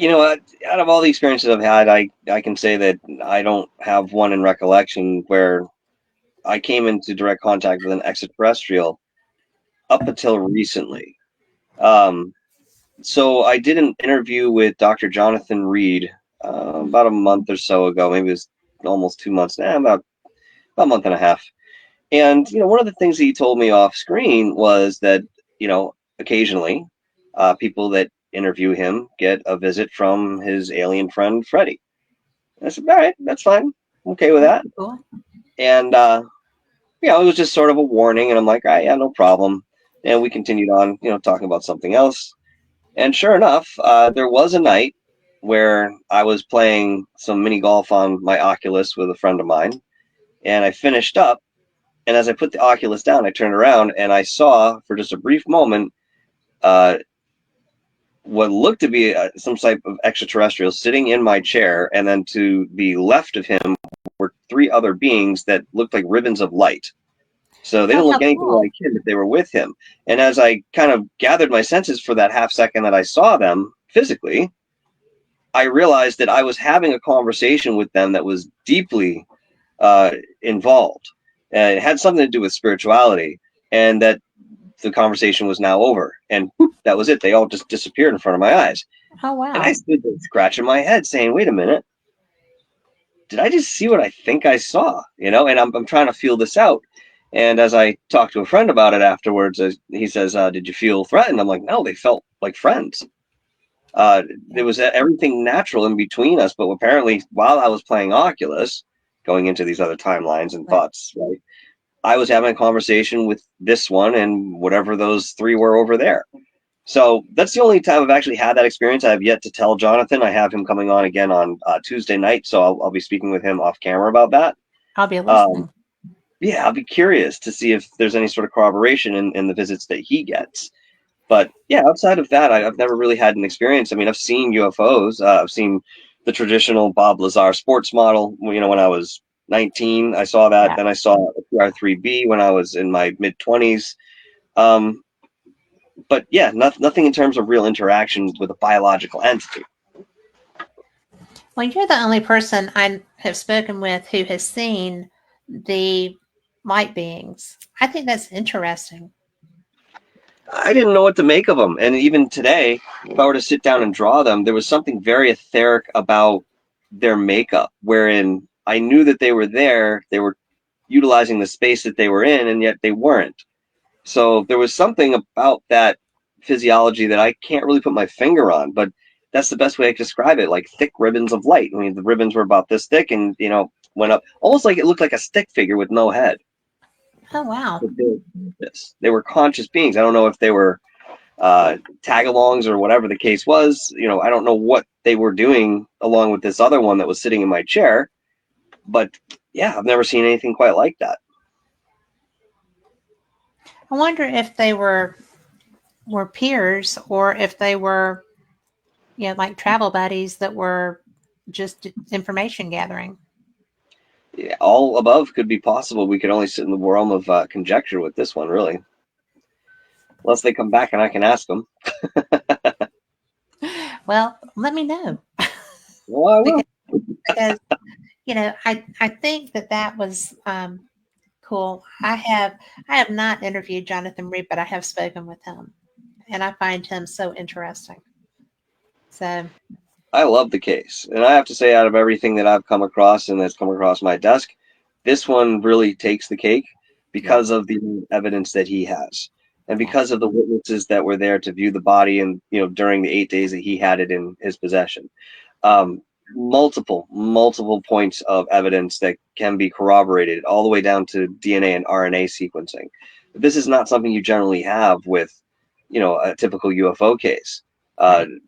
Out of all the experiences I've had, I can say that I don't have one in recollection where I came into direct contact with an extraterrestrial up until recently. Um, so I did an interview with Dr. Jonathan Reed about a month or so ago. Maybe it was almost 2 months now, about a month and a half. And one of the things that he told me off screen was that occasionally people that interview him get a visit from his alien friend Freddie. And I said, all right, that's fine. I'm okay with that. Cool. And it was just sort of a warning, and I'm like, all right, yeah, no problem. And we continued on, talking about something else. And sure enough, there was a night where I was playing some mini golf on my Oculus with a friend of mine, and I finished up. And as I put the Oculus down, I turned around and I saw, for just a brief moment, uh, what looked to be some type of extraterrestrial sitting in my chair, and then to the left of him were three other beings that looked like ribbons of light. So they Oh, didn't how look anything cool. like him if they were with him. And as I kind of gathered my senses for that half second that I saw them physically, I realized that I was having a conversation with them that was deeply involved. It had something to do with spirituality, and that the conversation was now over. And whoop, that was it. They all just disappeared in front of my eyes. Oh, And I wow. stood there scratching my head saying, wait a minute, did I just see what I think I saw? And I'm trying to feel this out. And as I talked to a friend about it afterwards, he says, did you feel threatened? I'm like, no, they felt like friends. There Yeah. was everything natural in between us, but apparently while I was playing Oculus, going into these other timelines and Right. thoughts, right, I was having a conversation with this one and whatever those three were over there. So that's the only time I've actually had that experience. I have yet to tell Jonathan. I have him coming on again on Tuesday night, so I'll be speaking with him off camera about that. I'll be Um, listening. yeah, I'll be curious to see if there's any sort of corroboration in the visits that he gets. But yeah, outside of that, I've never really had an experience. I mean, I've seen UFOs. I've seen the traditional Bob Lazar sports model. When I was 19, I saw that. Yeah. Then I saw a PR3B when I was in my mid 20s. Um, but yeah, nothing in terms of real interaction with a biological entity. Well, you're the only person I have spoken with who has seen the light beings. I think that's interesting. I didn't know what to make of them. And even today, if I were to sit down and draw them, there was something very etheric about their makeup, wherein I knew that they were there, they were utilizing the space that they were in, and yet they weren't. So there was something about that physiology that I can't really put my finger on, but that's the best way I can describe it, like thick ribbons of light. I mean, the ribbons were about this thick and, went up almost like it looked like a stick figure with no head. Oh, wow. They were conscious beings. I don't know if they were tag-alongs or whatever the case was. I don't know what they were doing along with this other one that was sitting in my chair, but yeah, I've never seen anything quite like that. I wonder if they were peers or if they were, like travel buddies that were just information gathering. Yeah, all above could be possible. We could only sit in the realm of conjecture with this one, really, unless they come back and I can ask them. Well, let me know Well, I because will. because I think that was cool. I have not interviewed Jonathan Reed, but I have spoken with him, and I find him so interesting. So I love the case, and I have to say, out of everything that I've come across and that's come across my desk, this one really takes the cake yeah, because of the evidence that he has, and yeah, because of the witnesses that were there to view the body, and during the 8 days that he had it in his possession. Um, multiple points of evidence that can be corroborated, all the way down to DNA and RNA sequencing. This is not something you generally have with, a typical UFO case. Uh, right.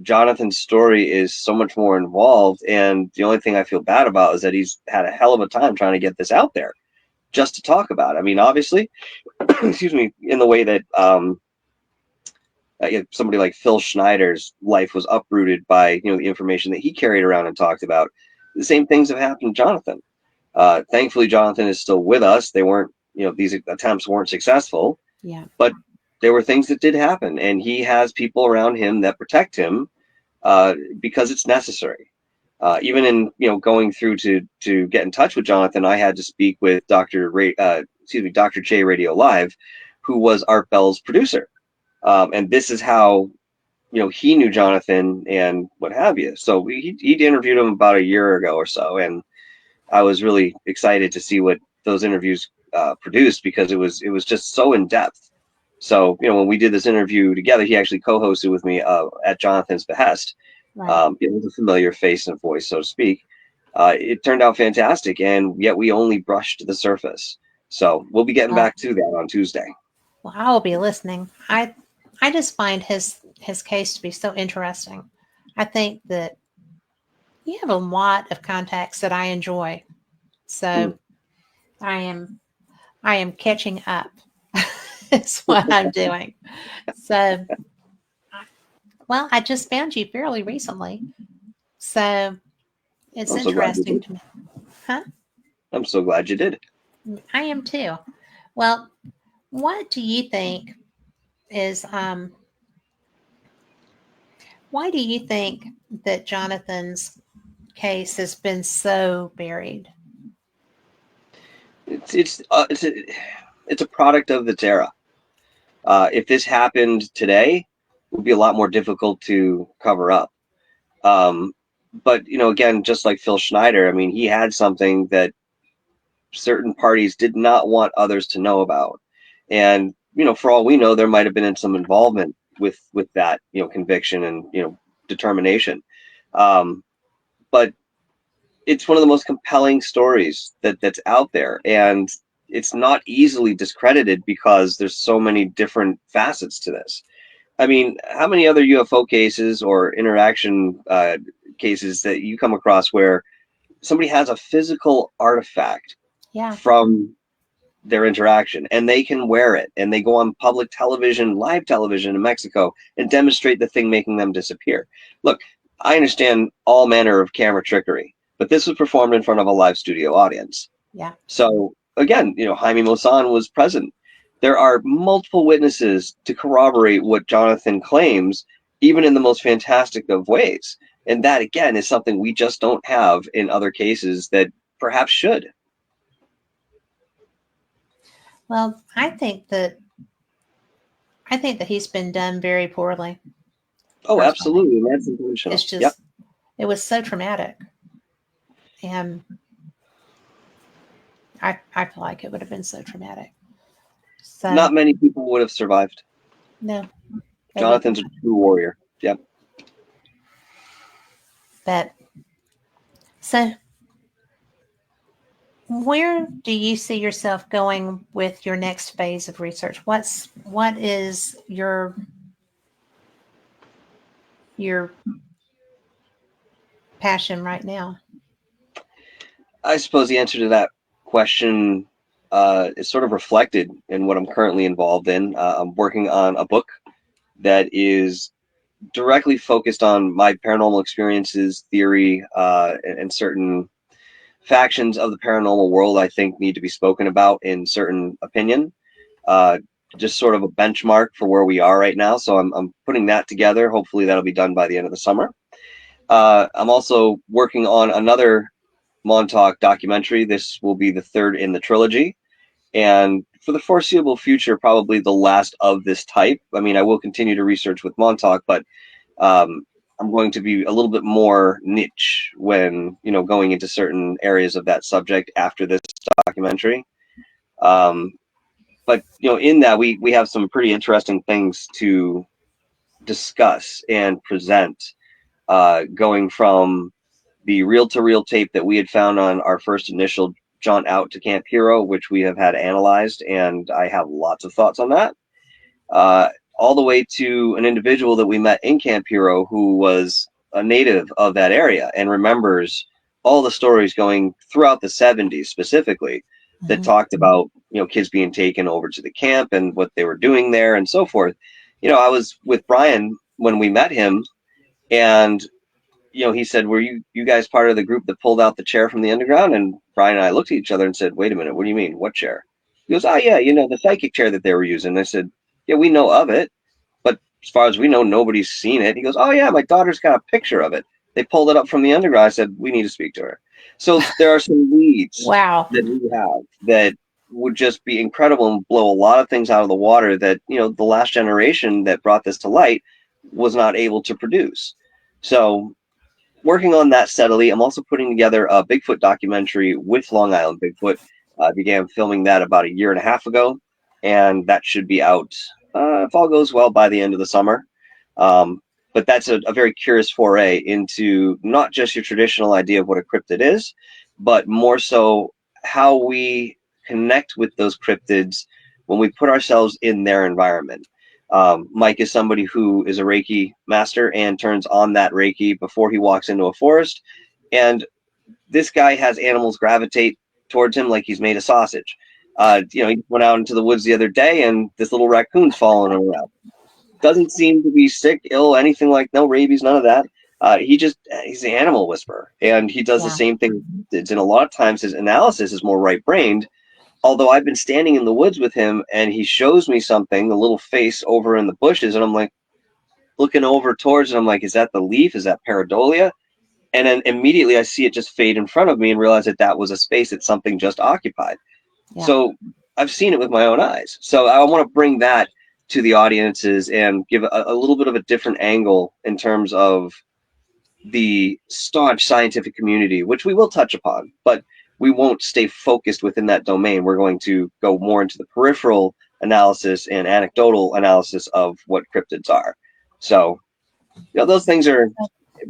Jonathan's story is so much more involved, and the only thing I feel bad about is that he's had a hell of a time trying to get this out there just to talk about it. I mean, obviously, excuse me, in the way that somebody like Phil Schneider's life was uprooted by the information that he carried around and talked about. The same things have happened to Jonathan. Thankfully, Jonathan is still with us. They weren't, these attempts weren't successful. Yeah. But there were things that did happen, and he has people around him that protect him because it's necessary. Even in going through to get in touch with Jonathan, I had to speak with Dr. J Radio Live, who was Art Bell's producer, and this is how he knew Jonathan and what have you. So he'd interviewed him about a year ago or so, and I was really excited to see what those interviews produced, because it was just so in depth. So when we did this interview together, he actually co-hosted with me at Jonathan's behest. Right. It was a familiar face and voice, so to speak. It turned out fantastic, and yet we only brushed the surface. So we'll be getting back to that on Tuesday. Well, I will be listening. I just find his case to be so interesting. I think that you have a lot of contacts that I enjoy, so I am catching up. Is what I'm doing. So, well, I just found you fairly recently, so it's I'm so glad you interesting did. to me. Huh? I'm so glad you did. I am too. Well, what do you think is why do you think that Jonathan's case has been so buried? It's a product of its era. If this happened today, it would be a lot more difficult to cover up. But again, just like Phil Schneider, I mean, he had something that certain parties did not want others to know about, and for all we know, there might have been some involvement with that conviction and determination. But it's one of the most compelling stories that's out there, and it's not easily discredited because there's so many different facets to this. I mean, how many other UFO cases or interaction cases that you come across where somebody has a physical artifact from their interaction, and they can wear it, and they go on public television, live television in Mexico, and demonstrate the thing, making them disappear? Look, I understand all manner of camera trickery, but this was performed in front of a live studio audience. Yeah. So again, Jaime Maussan was present. There are multiple witnesses to corroborate what Jonathan claims, even in the most fantastic of ways. And that, again, is something we just don't have in other cases that perhaps should. Well, I think that he's been done very poorly. Oh, absolutely. That's intentional. It's just, it was so traumatic. And I feel like it would have been so traumatic. So, not many people would have survived. No. Jonathan's a true warrior. Yep. But, so, where do you see yourself going with your next phase of research? What is your passion right now? I suppose the answer to that question is sort of reflected in what I'm currently involved in. I'm working on a book that is directly focused on my paranormal experiences, theory, and certain factions of the paranormal world I think need to be spoken about in certain opinion. Just sort of a benchmark for where we are right now. So I'm putting that together. Hopefully that'll be done by the end of the summer. I'm also working on another Montauk documentary. This will be the third in the trilogy, and for the foreseeable future, probably the last of this type. I mean, I will continue to research with Montauk, but I'm going to be a little bit more niche when going into certain areas of that subject after this documentary. But in that we have some pretty interesting things to discuss and present, going from the reel-to-reel tape that we had found on our first initial jaunt out to Camp Hero, which we have had analyzed, and I have lots of thoughts on that. all the way to an individual that we met in Camp Hero who was a native of that area and remembers all the stories going throughout the 70s specifically that talked about, kids being taken over to the camp and what they were doing there and so forth. I was with Brian when we met him, and he said, "Were you guys part of the group that pulled out the chair from the underground?" And Brian and I looked at each other and said, "Wait a minute, what do you mean? What chair?" He goes, "Oh yeah, the psychic chair that they were using." And I said, "Yeah, we know of it, but as far as we know, nobody's seen it." He goes, "Oh yeah, my daughter's got a picture of it. They pulled it up from the underground." I said, "We need to speak to her." So there are some leads Wow. that we have that would just be incredible and blow a lot of things out of the water that, the last generation that brought this to light was not able to produce. So working on that steadily. I'm also putting together a Bigfoot documentary with Long Island Bigfoot. I began filming that about a year and a half ago, and that should be out, if all goes well, by the end of the summer. But that's a very curious foray into not just your traditional idea of what a cryptid is, but more so how we connect with those cryptids when we put ourselves in their environment. Mike is somebody who is a Reiki master and turns on that Reiki before he walks into a forest. And this guy has animals gravitate towards him like he's made a sausage. He went out into the woods the other day and this little raccoon's following him around. Doesn't seem to be sick, ill, anything like no rabies, none of that. He's an animal whisperer, and he does the same thing. And a lot of times his analysis is more right brained. Although I've been standing in the woods with him and he shows me something, the little face over in the bushes, and I'm like looking over towards it. I'm like, is that the leaf? Is that pareidolia? And then immediately I see it just fade in front of me and realize that that was a space that something just occupied. Yeah. So I've seen it with my own eyes. So I want to bring that to the audiences and give a little bit of a different angle in terms of the staunch scientific community, which we will touch upon, but we won't stay focused within that domain. We're going to go more into the peripheral analysis and anecdotal analysis of what cryptids are. So, those things are,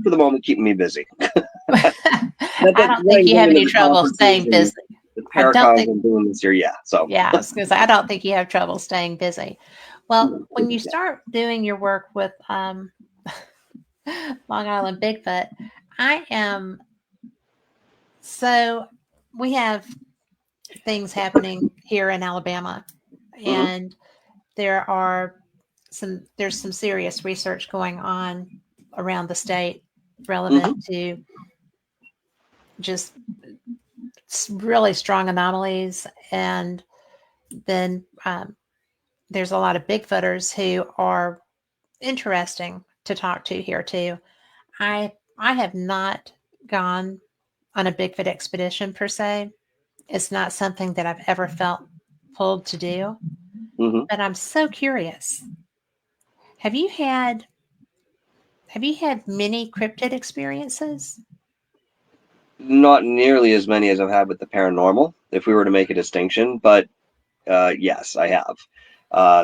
for the moment, keeping me busy. I don't think you have any trouble staying busy. The Paracons I'm doing this year, yeah. So yeah, I was going to say, I don't think you have trouble staying busy. Well, when you start doing your work with Long Island Bigfoot, so we have things happening here in Alabama, and there's some serious research going on around the state relevant to just really strong anomalies. And then there's a lot of Bigfooters who are interesting to talk to here too. I have not gone on a Bigfoot expedition per se. It's not something that I've ever felt pulled to do, but I'm so curious. Have you had many cryptid experiences? Not nearly as many as I've had with the paranormal, if we were to make a distinction, but yes, I have.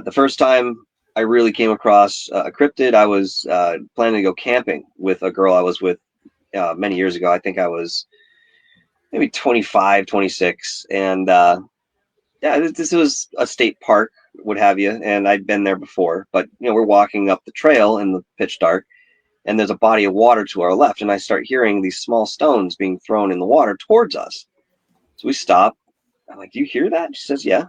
The first time I really came across a cryptid, I was planning to go camping with a girl I was with many years ago. I think I was maybe 25, 26. And this was a state park, what have you. And I'd been there before, but we're walking up the trail in the pitch dark, and there's a body of water to our left. And I start hearing these small stones being thrown in the water towards us. So we stop. I'm like, "Do you hear that?" She says, "Yeah." I'm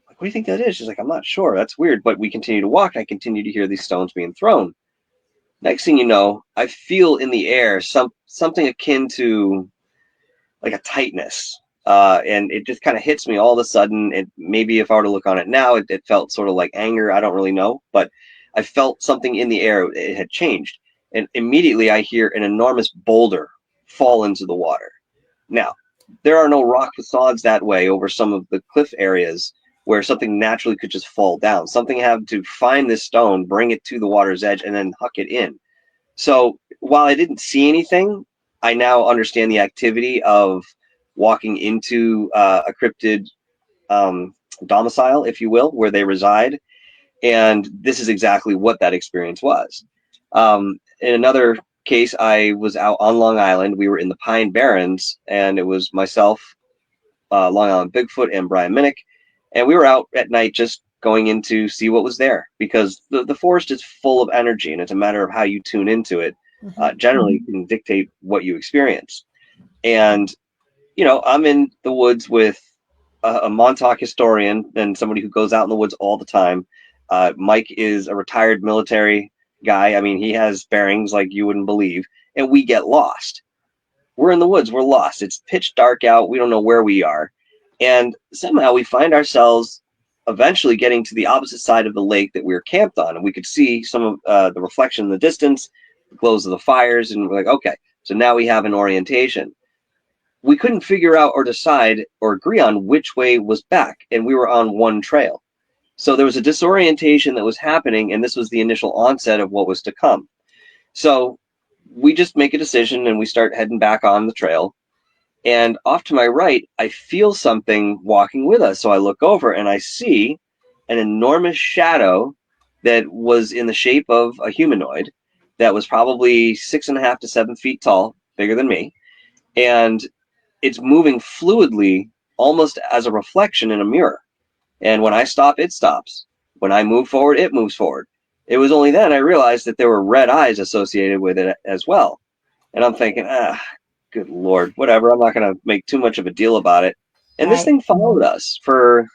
like, "What do you think that is?" She's like, "I'm not sure. That's weird." But we continue to walk. I continue to hear these stones being thrown. Next thing you know, I feel in the air something akin to like a tightness. And it just kind of hits me all of a sudden. Maybe if I were to look on it now, it felt sort of like anger. I don't really know, but I felt something in the air. It had changed, and immediately I hear an enormous boulder fall into the water. Now, there are no rock facades that way over some of the cliff areas where something naturally could just fall down. Something had to find this stone, bring it to the water's edge, and then huck it in. So while I didn't see anything, I now understand the activity of walking into a cryptid domicile, if you will, where they reside. And this is exactly what that experience was. In another case, I was out on Long Island. We were in the Pine Barrens, and it was myself, Long Island Bigfoot, and Brian Minnick. And we were out at night just going in to see what was there, because the forest is full of energy, and it's a matter of how you tune into it. Mm-hmm. Generally, can dictate what you experience. And I'm in the woods with a Montauk historian and somebody who goes out in the woods all the time. Mike is a retired military guy. I mean, he has bearings like you wouldn't believe, and we get lost. We're in the woods, we're lost. It's pitch dark out. We don't know where we are. And somehow we find ourselves eventually getting to the opposite side of the lake that we were camped on. And we could see some of the reflection in the distance, the glows of the fires. And we're like, okay, so now we have an orientation. We couldn't figure out or decide or agree on which way was back. And we were on one trail. So there was a disorientation that was happening. And this was the initial onset of what was to come. So we just make a decision and we start heading back on the trail. And off to my right, I feel something walking with us. So I look over and I see an enormous shadow that was in the shape of a humanoid that was probably 6.5 to 7 feet tall, bigger than me. And it's moving fluidly, almost as a reflection in a mirror. And when I stop, it stops. When I move forward, it moves forward. It was only then I realized that there were red eyes associated with it as well. And I'm thinking, good Lord, whatever. I'm not going to make too much of a deal about it. And this Right. thing followed us for,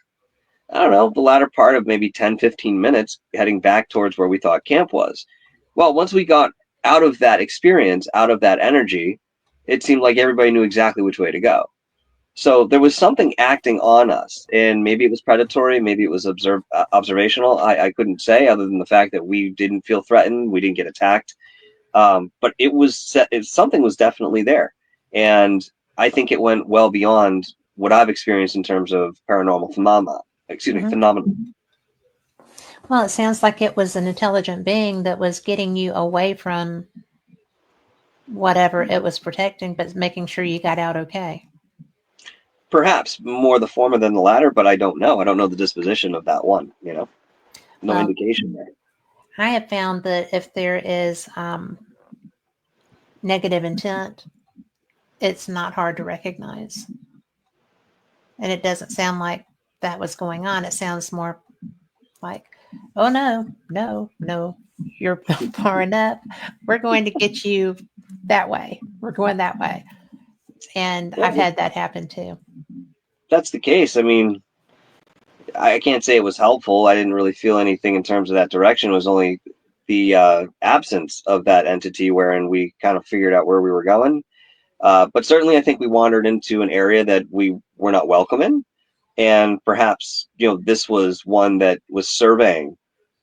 I don't know, the latter part of maybe 10, 15 minutes heading back towards where we thought camp was. Well, once we got out of that experience, out of that energy, it seemed like everybody knew exactly which way to go. So there was something acting on us, and maybe it was predatory, maybe it was observational. I couldn't say, other than the fact that we didn't feel threatened, we didn't get attacked. But something was definitely there, and I think it went well beyond what I've experienced in terms of paranormal phenomena. Mm-hmm. Phenomena. Well, it sounds like it was an intelligent being that was getting you away from whatever it was protecting, but making sure you got out okay. Perhaps more the former than the latter, but I don't know. I don't know the disposition of that one. No Well, indication there. I have found that if there is negative intent, it's not hard to recognize. And it doesn't sound like that was going on. It sounds more like, oh, no, no, no, you're far enough. We're going to get you that way. We're going that way. And I've Well, had that happen too. that's the case. I mean, I can't say it was helpful. I didn't really feel anything in terms of that direction. It was only the absence of that entity wherein we kind of figured out where we were going. But certainly, I think we wandered into an area that we were not welcome in. And perhaps, this was one that was surveying,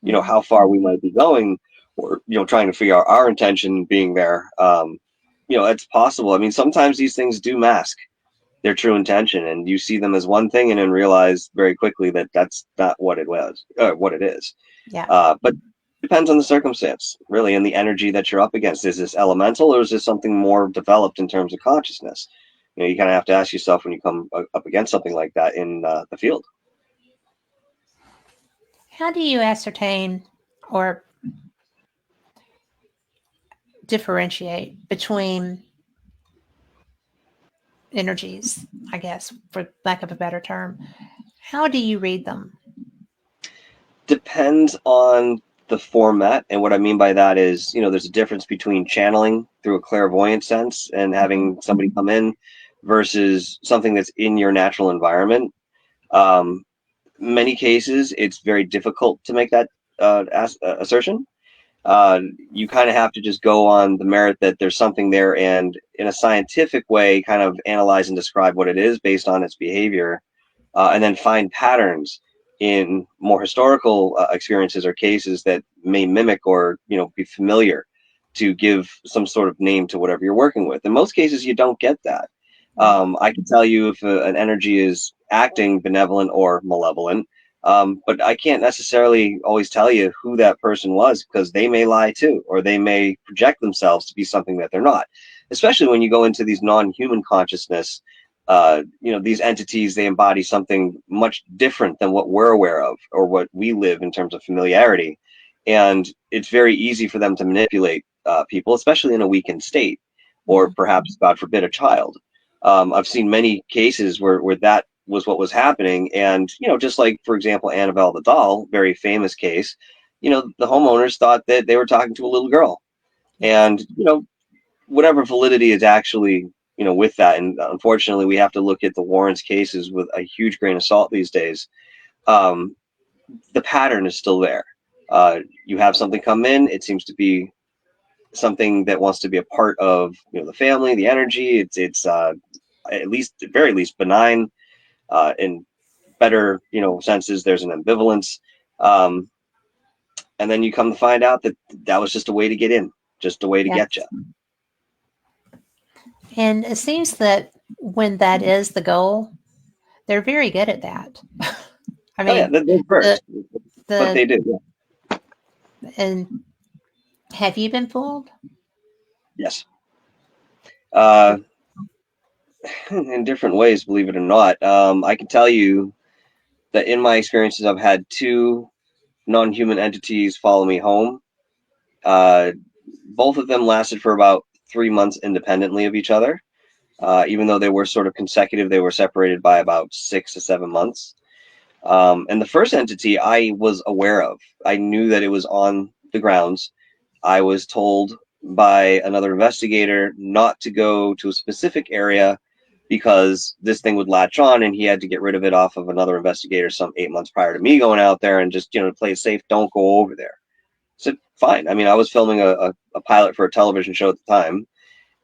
Mm-hmm. how far we might be going, or, trying to figure out our intention being there. It's possible. I mean, sometimes these things do mask their true intention, and you see them as one thing and then realize very quickly that that's not what it was, what it is. Yeah. But depends on the circumstance, really, and the energy that you're up against. Is this elemental, or is this something more developed in terms of consciousness? You kind of have to ask yourself when you come up against something like that in the field. How do you ascertain or differentiate between energies, I guess, for lack of a better term? How do you read them? Depends on the format, and what I mean by that is, there's a difference between channeling through a clairvoyant sense and having somebody come in versus something that's in your natural environment. Um, Many cases, it's very difficult to make that assertion. You kind of have to just go on the merit that there's something there, and in a scientific way, kind of analyze and describe what it is based on its behavior, and then find patterns in more historical experiences or cases that may mimic or be familiar to give some sort of name to whatever you're working with. In most cases, you don't get that. Right. I can tell you if an energy is acting benevolent or malevolent, but I can't necessarily always tell you who that person was, because they may lie too, or they may project themselves to be something that they're not. Especially when you go into these non-human consciousness, these entities, they embody something much different than what we're aware of or what we live in terms of familiarity. And it's very easy for them to manipulate people, especially in a weakened state, or Mm-hmm. perhaps, God forbid, a child. I've seen many cases where that was what was happening. And, just like, for example, Annabelle the doll, very famous case, the homeowners thought that they were talking to a little girl. Yes. And, whatever validity is actually, with that. And unfortunately, we have to look at the Warrens cases with a huge grain of salt these days. Um, the pattern is still there. You have something come in, it seems to be something that wants to be a part of, the family, the energy. It's at least, at very least, benign. In better, senses, there's an ambivalence. Um, and then you come to find out that that was just a way to get in, just a way to Yes. get you. And it seems that when that is the goal, they're very good at that. I Oh yeah, mean, they're the first, but the they do. and have you been fooled? Yes. Uh, in different ways, believe it or not. I can tell you that in my experiences, I've had two non-human entities follow me home. Uh, both of them lasted for about 3 months independently of each other. Even though they were sort of consecutive, they were separated by about 6 to 7 months. And the first entity I was aware of. I knew that it was on the grounds. I was told by another investigator not to go to a specific area because this thing would latch on, and he had to get rid of it off of another investigator some 8 months prior to me going out there, and just, to play it safe, don't go over there. I said, fine. I mean, I was filming a pilot for a television show at the time,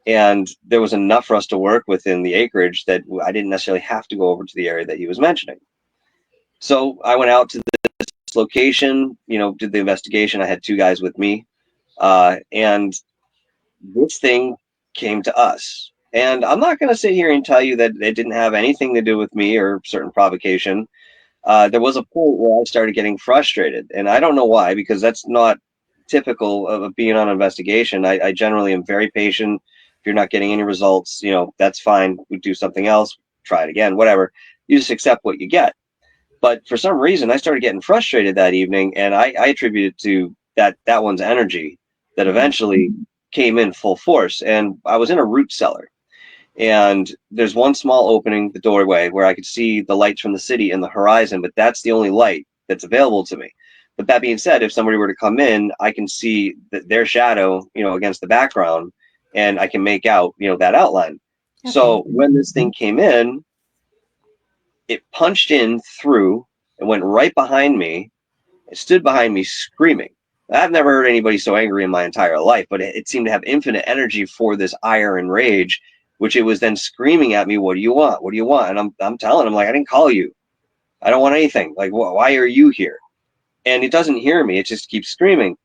and there was enough for us to work within the acreage that I didn't necessarily have to go over to the area that he was mentioning. So I went out to this location, did the investigation. I had two guys with me, and this thing came to us. And I'm not going to sit here and tell you that it didn't have anything to do with me or certain provocation. There was a point where I started getting frustrated, and I don't know why, because that's not typical of being on an investigation. I generally am very patient. If you're not getting any results, that's fine. We do something else, try it again, whatever. You just accept what you get. But for some reason, I started getting frustrated that evening, and I attributed to that one's energy that eventually came in full force. And I was in a root cellar, and there's one small opening, the doorway, where I could see the lights from the city in the horizon, but that's the only light that's available to me. But that being said, if somebody were to come in, I can see their shadow, against the background, and I can make out, that outline. Okay. So when this thing came in, it punched in through and went right behind me. It stood behind me screaming. I've never heard anybody so angry in my entire life, but it seemed to have infinite energy for this ire and rage, which it was then screaming at me, "What do you want? What do you want?" And I'm telling him, like, I didn't call you. I don't want anything. Like, why are you here? And it doesn't hear me. It just keeps screaming.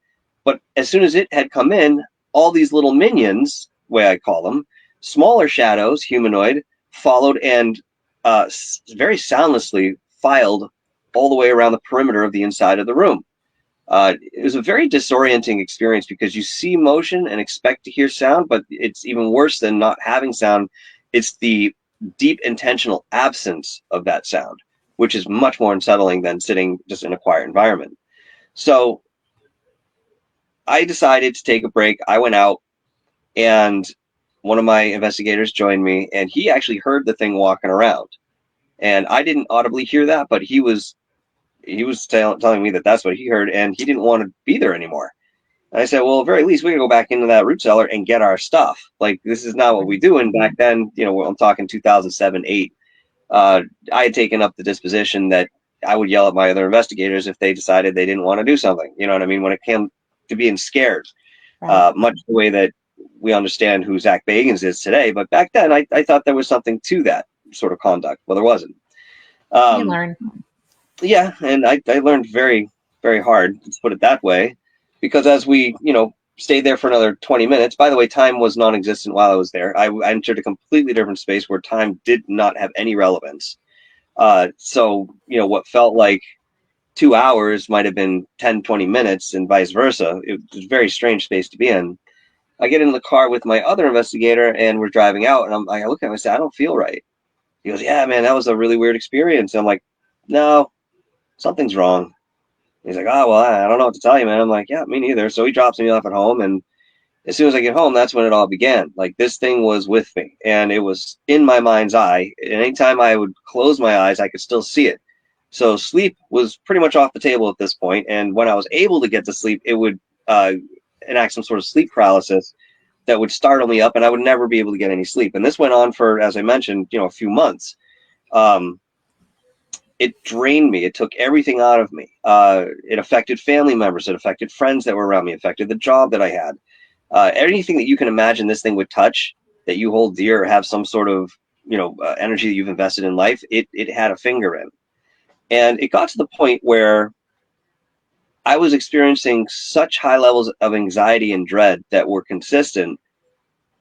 But as soon as it had come in, all these little minions, the way I call them, smaller shadows, humanoid, followed and very soundlessly filed all the way around the perimeter of the inside of the room. It was a very disorienting experience because you see motion and expect to hear sound, but it's even worse than not having sound. It's the deep intentional absence of that sound, which is much more unsettling than sitting just in a quiet environment. So I decided to take a break. I went out, and one of my investigators joined me, and he actually heard the thing walking around. And I didn't audibly hear that, but he was telling me that that's what he heard, and he didn't want to be there anymore. And I said, well, at very least, we can go back into that root cellar and get our stuff. Like, this is not what we do. And back then, I'm talking 2007, 8. I had taken up the disposition that I would yell at my other investigators if they decided they didn't want to do something. You know what I mean? When it came to being scared, Right. much the way that we understand who Zach Bagans is today. But back then, I thought there was something to that sort of conduct. Well, there wasn't. You Um, learn. yeah, and I learned very, very hard, let's put it that way, because as we, stayed there for another 20 minutes, by the way, time was non-existent while I was there. I entered a completely different space where time did not have any relevance. So, what felt like 2 hours might have been 10, 20 minutes and vice versa. It was a very strange space to be in. I get in the car with my other investigator and we're driving out, and I look at him and I say, I don't feel right. He goes, yeah, man, that was a really weird experience. And I'm like, no, something's wrong. He's like, oh, well, I don't know what to tell you, man. I'm like, yeah, me neither. So he drops me off at home, and As soon as I get home, that's when it all began. Like, this thing was with me, and it was in my mind's eye. And anytime I would close my eyes, I could still see it. So sleep was pretty much off the table at this point. And when I was able to get to sleep, it would uh, enact some sort of sleep paralysis that would startle me up, and I would never be able to get any sleep. And this went on for, as I mentioned, a few months. Um, it drained me. It took everything out of me. It affected family members. It affected friends that were around me. It affected the job that I had. Anything that you can imagine this thing would touch that you hold dear or have some sort of energy that you've invested in life, it had a finger in. And it got to the point where I was experiencing such high levels of anxiety and dread that were consistent.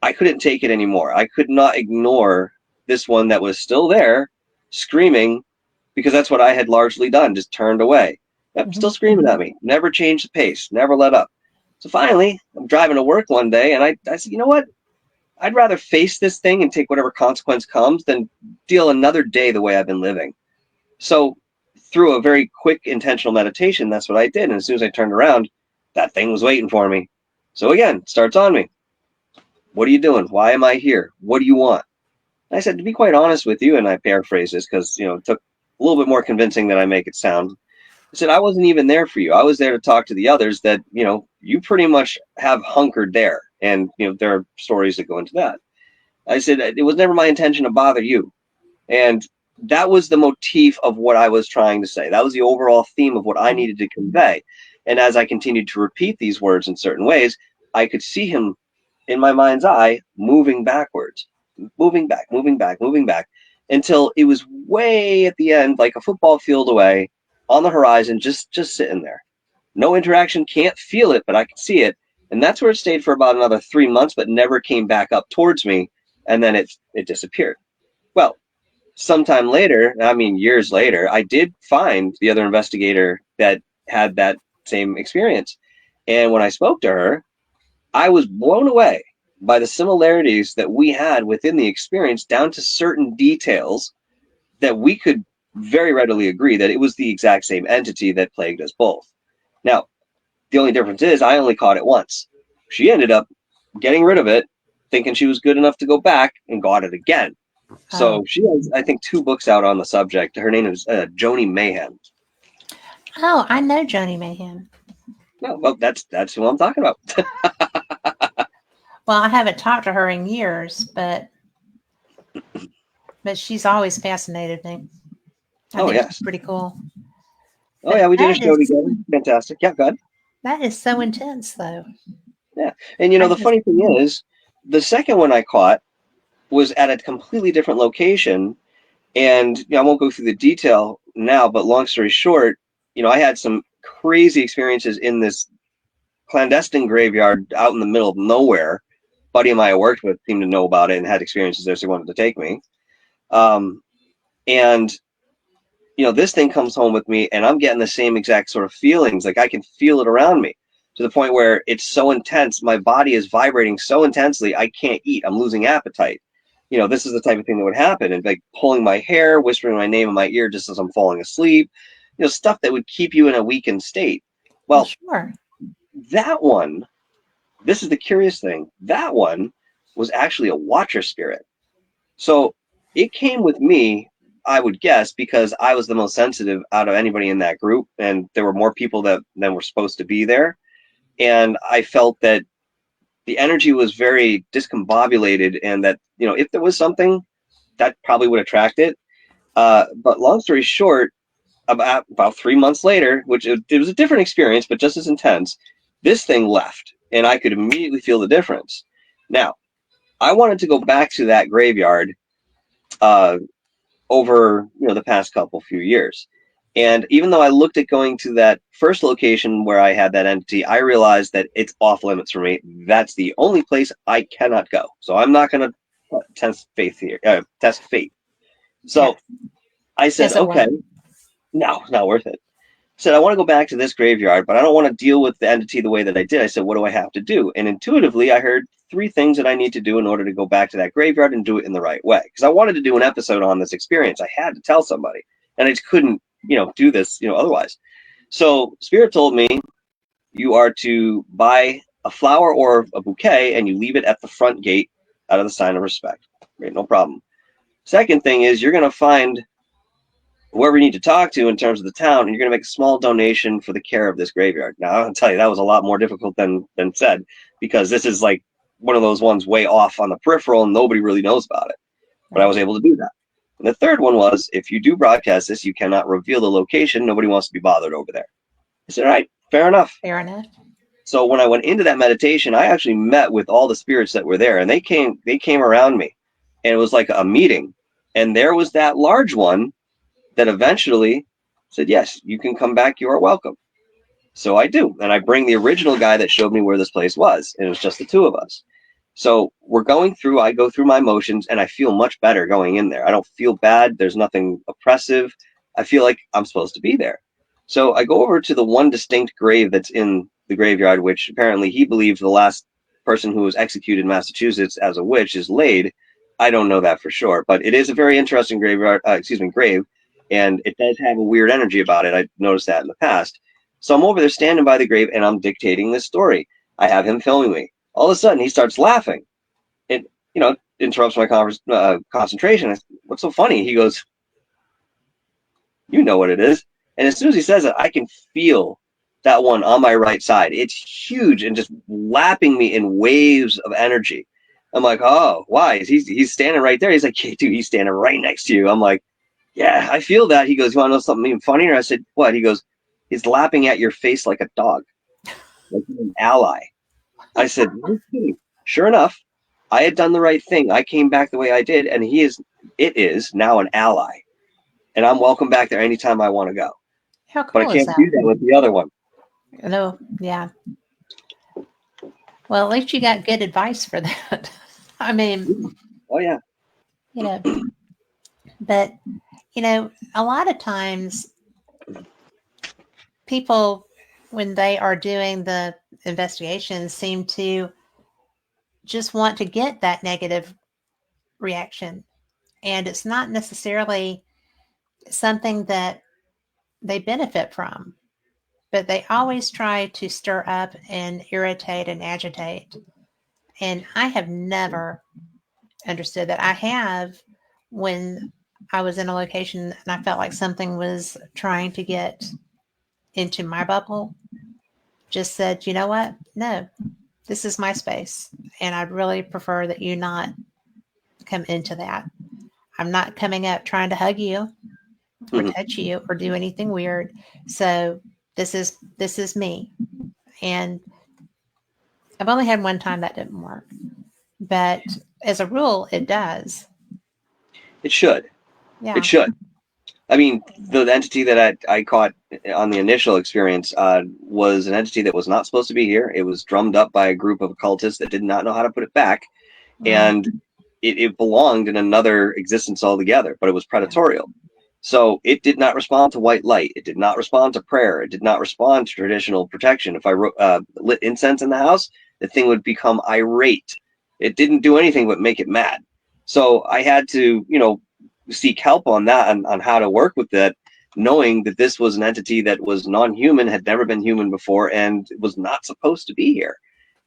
I couldn't take it anymore. I could not ignore this one that was still there screaming, because that's what I had largely done, just turned away. Yep, still screaming at me, never changed the pace, never let up. So finally, I'm driving to work one day, and I said, you know what? I'd rather face this thing and take whatever consequence comes than deal another day the way I've been living. So through a very quick intentional meditation, that's what I did. And as soon as I turned around, that thing was waiting for me. So again, it starts on me. What are you doing? Why am I here? What do you want? And I said, to be quite honest with you, and I paraphrase this because it took a little bit more convincing than I make it sound. I said, I wasn't even there for you. I was there to talk to the others that, you pretty much have hunkered there. And, there are stories that go into that. I said, it was never my intention to bother you. And that was the motif of what I was trying to say. That was the overall theme of what I needed to convey. And as I continued to repeat these words in certain ways, I could see him in my mind's eye moving backwards, moving back, moving back, moving back, until it was way at the end, like a football field away on the horizon, just sitting there. No interaction, can't feel it, but I can see it. And that's where it stayed for about another 3 months, but never came back up towards me. And then it disappeared. Well, sometime later, I mean years later, I did find the other investigator that had that same experience. And when I spoke to her, I was blown away by the similarities that we had within the experience, down to certain details that we could very readily agree that it was the exact same entity that plagued us both. Now, the only difference is I only caught it once. She ended up getting rid of it, thinking she was good enough to go back, and got it again. So she has, I think, 2 books out on the subject. Her name is Joni Mayhem. Oh, I know Joni Mayhem. No, well, that's who I'm talking about. Well, I haven't talked to her in years, but she's always fascinated me. I think she's pretty cool. Oh, yeah, we did a show together. Fantastic. Yeah, go ahead. That is so intense, though. Yeah, and the funny thing is, the second one I caught was at a completely different location, and I won't go through the detail now, but long story short, I had some crazy experiences in this clandestine graveyard out in the middle of nowhere. A buddy of mine I worked with seemed to know about it and had experiences there, so he wanted to take me. And this thing comes home with me, and I'm getting the same exact sort of feelings. Like, I can feel it around me to the point where it's so intense. My body is vibrating so intensely, I can't eat. I'm losing appetite. This is the type of thing that would happen. And like pulling my hair, whispering my name in my ear just as I'm falling asleep, stuff that would keep you in a weakened state. Well, sure. That one, this is the curious thing. That one was actually a watcher spirit. So it came with me, I would guess, because I was the most sensitive out of anybody in that group, and there were more people than were supposed to be there. And I felt that the energy was very discombobulated, and that, if there was something, that probably would attract it. But long story short, about 3 months later, which it was a different experience, but just as intense, this thing left, and I could immediately feel the difference. Now, I wanted to go back to that graveyard over the past few years. And even though I looked at going to that first location where I had that entity, I realized that it's off limits for me. That's the only place I cannot go. So I'm not going to test faith here. Test fate. So I said, okay, no, it's not worth it. I said, I want to go back to this graveyard, but I don't want to deal with the entity the way that I did. I said, what do I have to do? And intuitively, I heard 3 things that I need to do in order to go back to that graveyard and do it in the right way. Because I wanted to do an episode on this experience. I had to tell somebody, and I just couldn't, do this, otherwise. So Spirit told me, you are to buy a flower or a bouquet and you leave it at the front gate out of the sign of respect. Great, no problem. Second thing is you're going to find whoever you need to talk to in terms of the town, and you're going to make a small donation for the care of this graveyard. Now, I'll tell you, that was a lot more difficult than said, because this is like one of those ones way off on the peripheral and nobody really knows about it. But I was able to do that. And the third one was, if you do broadcast this, you cannot reveal the location. Nobody wants to be bothered over there. I said, all right, fair enough. Fair enough. So when I went into that meditation, I actually met with all the spirits that were there, and they came around me, and it was like a meeting. And there was that large one that eventually said, yes, you can come back. You are welcome. So I do. And I bring the original guy that showed me where this place was. And it was just the two of us. So I go through my motions, and I feel much better going in there. I don't feel bad. There's nothing oppressive. I feel like I'm supposed to be there. So I go over to the one distinct grave that's in the graveyard, which apparently he believes the last person who was executed in Massachusetts as a witch is laid. I don't know that for sure, but it is a very interesting grave, and it does have a weird energy about it. I noticed that in the past. So I'm over there standing by the grave, and I'm dictating this story. I have him filming me. All of a sudden, he starts laughing. It, interrupts my concentration. I said, what's so funny? He goes, you know what it is. And as soon as he says it, I can feel that one on my right side. It's huge and just lapping me in waves of energy. I'm like, oh, why? He's standing right there. He's like, hey, dude, he's standing right next to you. I'm like, yeah, I feel that. He goes, you want to know something even funnier? I said, what? He goes, he's lapping at your face like a dog, like an ally. I said, no kidding. Sure enough, I had done the right thing. I came back the way I did, and it is now an ally. And I'm welcome back there anytime I want to go. How But I cool is can't that? do that with the other one. No, yeah. Well, at least you got good advice for that. I mean, Oh, yeah. But, a lot of times people, when they are doing the investigations, seem to just want to get that negative reaction. And it's not necessarily something that they benefit from, but they always try to stir up and irritate and agitate. And I have never understood that. I have, when I was in a location and I felt like something was trying to get into my bubble, just said, you know what? No, this is my space. And I'd really prefer that you not come into that. I'm not coming up trying to hug you or touch you or do anything weird. So this is me. And I've only had one time that didn't work. But as a rule, it does. It should. Yeah. It should. I mean, the entity that I caught on the initial experience was an entity that was not supposed to be here. It was drummed up by a group of occultists that did not know how to put it back. And it belonged in another existence altogether, but it was predatorial. So it did not respond to white light. It did not respond to prayer. It did not respond to traditional protection. If I lit incense in the house, the thing would become irate. It didn't do anything but make it mad. So I had to, seek help on that, on how to work with that, knowing that this was an entity that was non-human, had never been human before, and was not supposed to be here.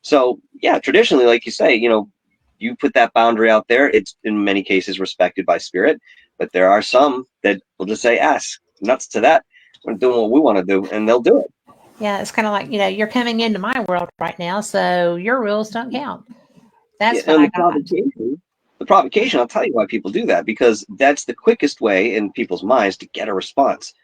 So yeah, traditionally, like you say, you put that boundary out there. It's in many cases respected by spirit, but there are some that will just say, ass nuts to that. We're doing what we want to do, and they'll do it. Yeah, it's kind of like, you're coming into my world right now, so your rules don't count. That's what I got. The provocation, I'll tell you why people do that, because that's the quickest way in people's minds to get a response.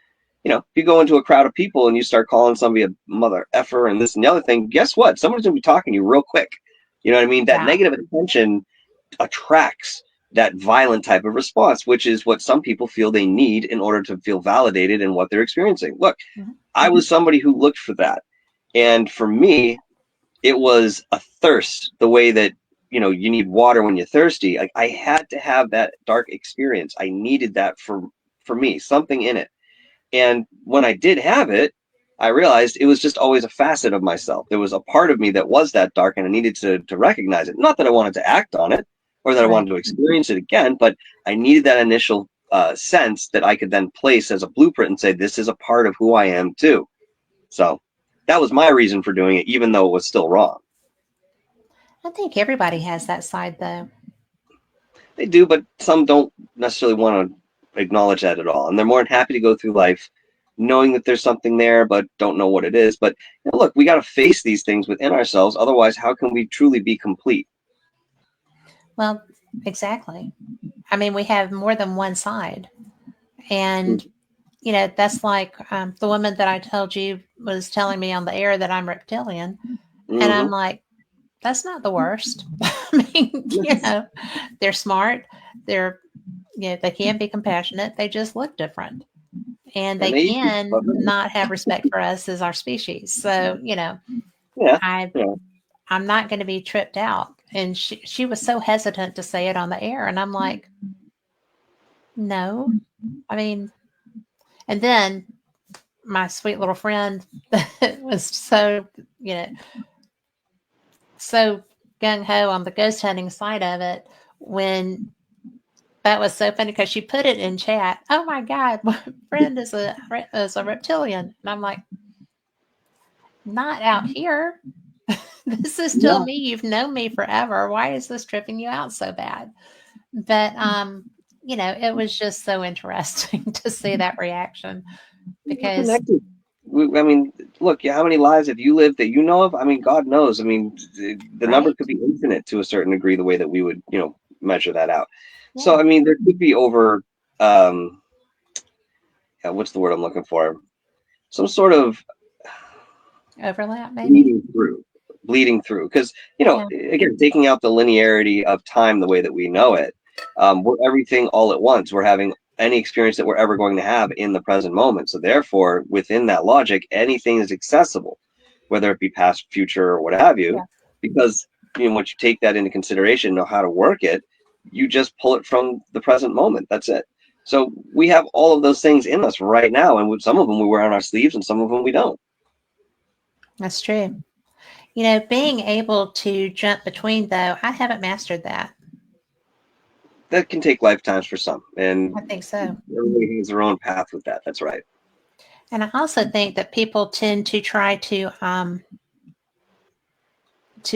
If you go into a crowd of people and you start calling somebody a mother effer and this and the other thing, guess what? Someone's going to be talking to you real quick. You know what I mean? That negative attention attracts that violent type of response, which is what some people feel they need in order to feel validated in what they're experiencing. Look, I was somebody who looked for that. And for me, it was a thirst, the way that, you need water when you're thirsty. Like, I had to have that dark experience. I needed that for me, something in it. And when I did have it, I realized it was just always a facet of myself. There was a part of me that was that dark, and I needed to recognize it. Not that I wanted to act on it or that I wanted to experience it again, but I needed that initial sense that I could then place as a blueprint and say, this is a part of who I am too. So that was my reason for doing it, even though it was still wrong. I think everybody has that side, though. They do, but some don't necessarily want to acknowledge that at all, and they're more than happy to go through life knowing that there's something there, but don't know what it is. But look, we got to face these things within ourselves. Otherwise, how can we truly be complete? Well, exactly. I mean, we have more than one side. And, that's like the woman that I told you was telling me on the air that I'm reptilian. And I'm Mm-hmm. like, that's not the worst. I mean, they're smart. They're, they can be compassionate. They just look different. And And they they, can not have respect for us as our species. So, yeah, I yeah. I'm not going to be tripped out. And she was so hesitant to say it on the air. And I'm like, no. I mean, and then my sweet little friend was so, so gung ho on the ghost hunting side of it when that was so funny because she put it in chat. Oh my God, my friend is a reptilian. And I'm like, not out here. This is still No, me. You've known me forever. Why is this tripping you out so bad? But it was just so interesting to see that reaction we're because connected. I mean, look, how many lives have you lived that you know of? I mean, God knows. I mean, the number right? could be infinite to a certain degree, the way that we would, measure that out. So, Yeah. I mean, there could be over, um, what's the word I'm looking for? Some sort of Overlap maybe. bleeding through, because Yeah. again, taking out the linearity of time the way that we know it, we're everything all at once. We're having any experience that we're ever going to have in the present moment. So therefore, within that logic, anything is accessible, whether it be past, future, or what have you, Yeah. because once you take that into consideration, know how to work it, you just pull it from the present moment. That's it. So we have all of those things in us right now, and some of them we wear on our sleeves, and some of them we don't. That's true. Being able to jump between though, I haven't mastered that. That can take lifetimes for some, and I think so. everybody has their own path with that. That's right. And I also think that people tend to try to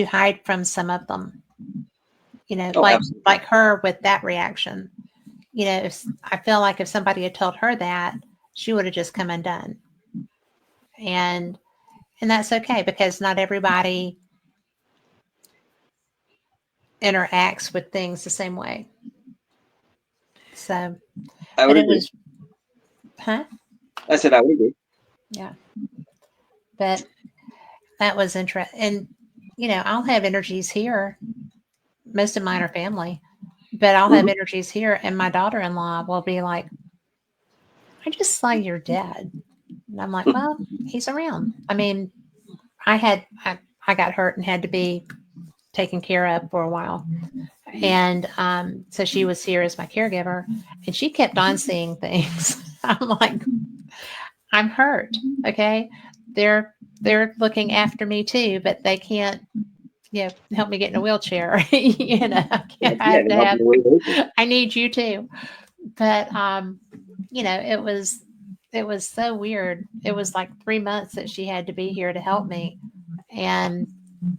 hide from some of them. Oh, absolutely. Like her with that reaction. I feel like if somebody had told her that, she would have just come undone. And and that's okay because not everybody interacts with things the same way. So, I but would it agree. was, huh? I said I would agree. Yeah. But that was interesting. And, I'll have energies here. Most of mine are family, but I'll have Mm-hmm. energies here. And my daughter in law will be like, I just saw your dad. And I'm like, well, he's around. I mean, I got hurt and had to be taken care of for a while. And so she was here as my caregiver and she kept on seeing things. I'm like, I'm hurt. Okay. They're looking after me too, but they can't, help me get in a wheelchair. I Yeah, have to to help have, you away later. I need you too. But, it was so weird. It was like 3 months that she had to be here to help me. And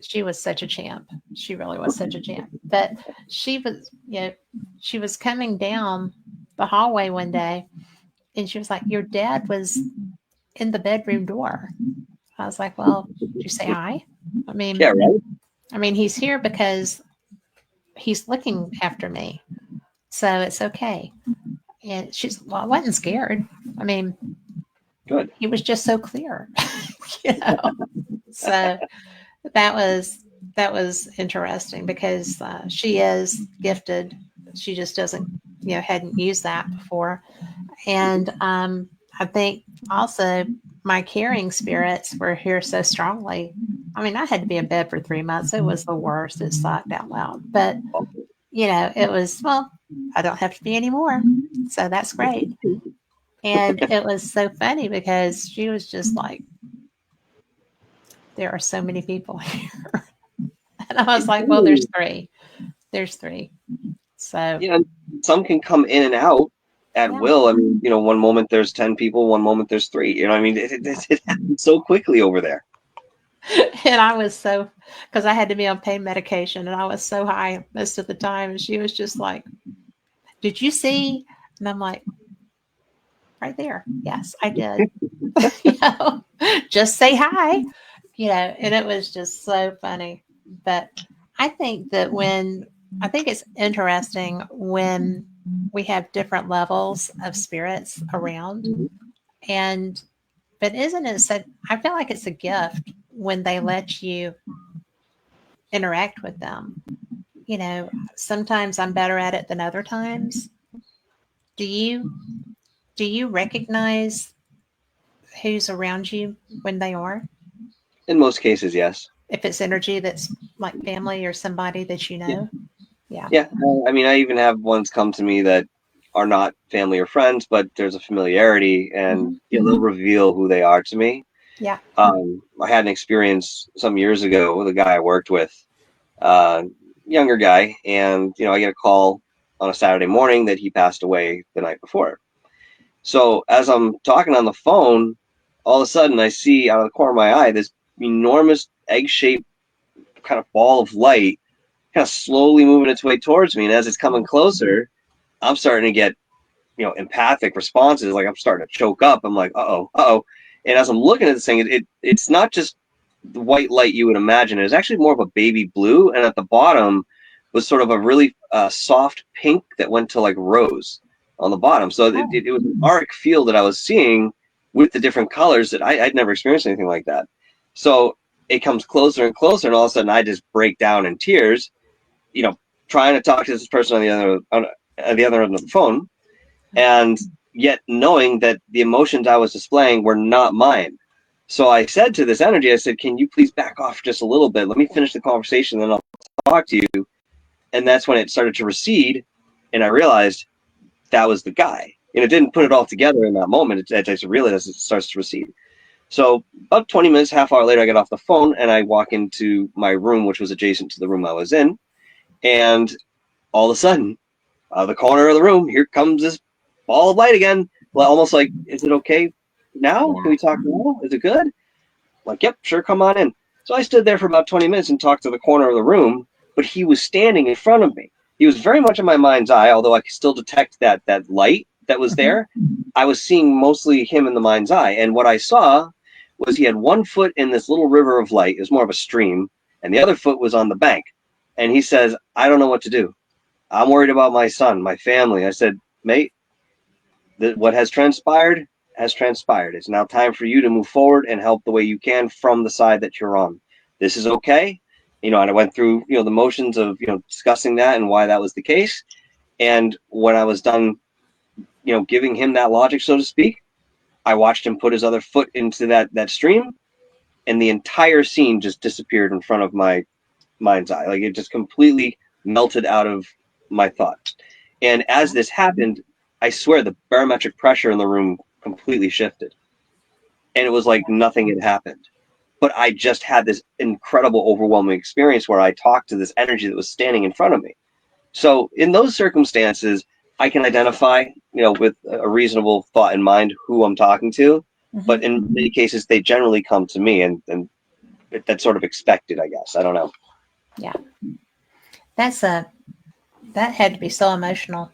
she was such a champ. She really was such a champ. But she was, she was coming down the hallway one day and she was like, your dad was in the bedroom door. I was like, well, did you say hi? I Yeah, mean, right. he's here because he's looking after me. So it's okay. And well, I wasn't scared. I mean, Good. he was just so clear, you know. So that was that was interesting because she is gifted. She just doesn't, hadn't used that before. And I think also my caring spirits were here so strongly. I mean, I had to be in bed for 3 months. It was the worst. It sucked out loud. But, it was, well, I don't have to be anymore. So that's great. And it was so funny because she was just like, there are so many people here. And I was like, well, there's three. There's three. So, Yeah, and some can come in and out at yeah. will. I mean, one moment there's 10 people, one moment there's three. I mean, it happens so quickly over there. And I was so, because I had to be on pain medication and I was so high most of the time. And she was just like, "Did you see?" And I'm like, "Right there. Yes, I did." you know, just say hi, and it was just so funny. But I think that I think it's interesting when we have different levels of spirits around. And, but isn't it so, I feel like it's a gift when they let you interact with them. Sometimes I'm better at it than other times. Do you, do you recognize who's around you when they are? In most cases, yes. If it's energy that's like family or somebody that you Yeah. know? Yeah. Yeah. I mean, I even have ones come to me that are not family or friends, but there's a familiarity, and Mhm. they'll reveal who they are to me. Yeah. I had an experience some years ago with a guy I worked with, uh, younger guy, and I get a call on a Saturday morning that he passed away the night before. So as I'm talking on the phone, all of a sudden I see out of the corner of my eye this enormous egg-shaped kind of ball of light kind of slowly moving its way towards me. And as it's coming closer, I'm starting to get, empathic responses. Like I'm starting to choke up. I'm like, uh-oh, uh-oh. And as I'm looking at this thing, it's not just the white light you would imagine. It was actually more of a baby blue. And at the bottom was sort of a really soft pink that went to like rose on the bottom. So Oh, it was an arc field that I was seeing with the different colors that I'd never experienced anything like that. So it comes closer and closer, and all of a sudden I just break down in tears, you know, trying to talk to this person on the other end of the phone, and yet knowing that the emotions I was displaying were not mine. So I said to this energy, I said, "Can you please back off just a little bit? Let me finish the conversation, then I'll talk to you." And that's when it started to recede, and I realized that was the guy. And it didn't put it all together in that moment. I just realized as it starts to recede. So about 20 minutes, half hour later, I get off the phone and I walk into my room, which was adjacent to the room I was in. And all of a sudden, out of the corner of the room, here comes this ball of light again. Well, almost like, is it okay now? Can yeah. we talk now? Is it good? I'm like, yep, sure, come on in. So I stood there for about 20 minutes and talked to the corner of the room, but he was standing in front of me. He was very much in my mind's eye, although I could still detect that light that was Hmm. there. I was seeing mostly him in the mind's eye. And what I saw was he had one foot in this little river of light. It was more of a stream, and the other foot was on the bank. And he says, I don't know what to do. I'm worried about my son, my family. I said, mate, what has transpired has transpired. It's now time for you to move forward and help the way you can from the side that you're on. This is okay. And I went through, the motions of, discussing that and why that was the case. And when I was done, giving him that logic, so to speak, I watched him put his other foot into that stream, and the entire scene just disappeared in front of my mind's eye. Like it just completely melted out of my thoughts. And as this happened, I swear the barometric pressure in the room completely shifted. And it was like nothing had happened. But I just had this incredible, overwhelming experience where I talked to this energy that was standing in front of me. So in those circumstances, I can identify, with a reasonable thought in mind who I'm talking to. Hmm. But in many cases, they generally come to me, and that's sort of expected, I guess. I don't know. Yeah. That's that had to be so emotional.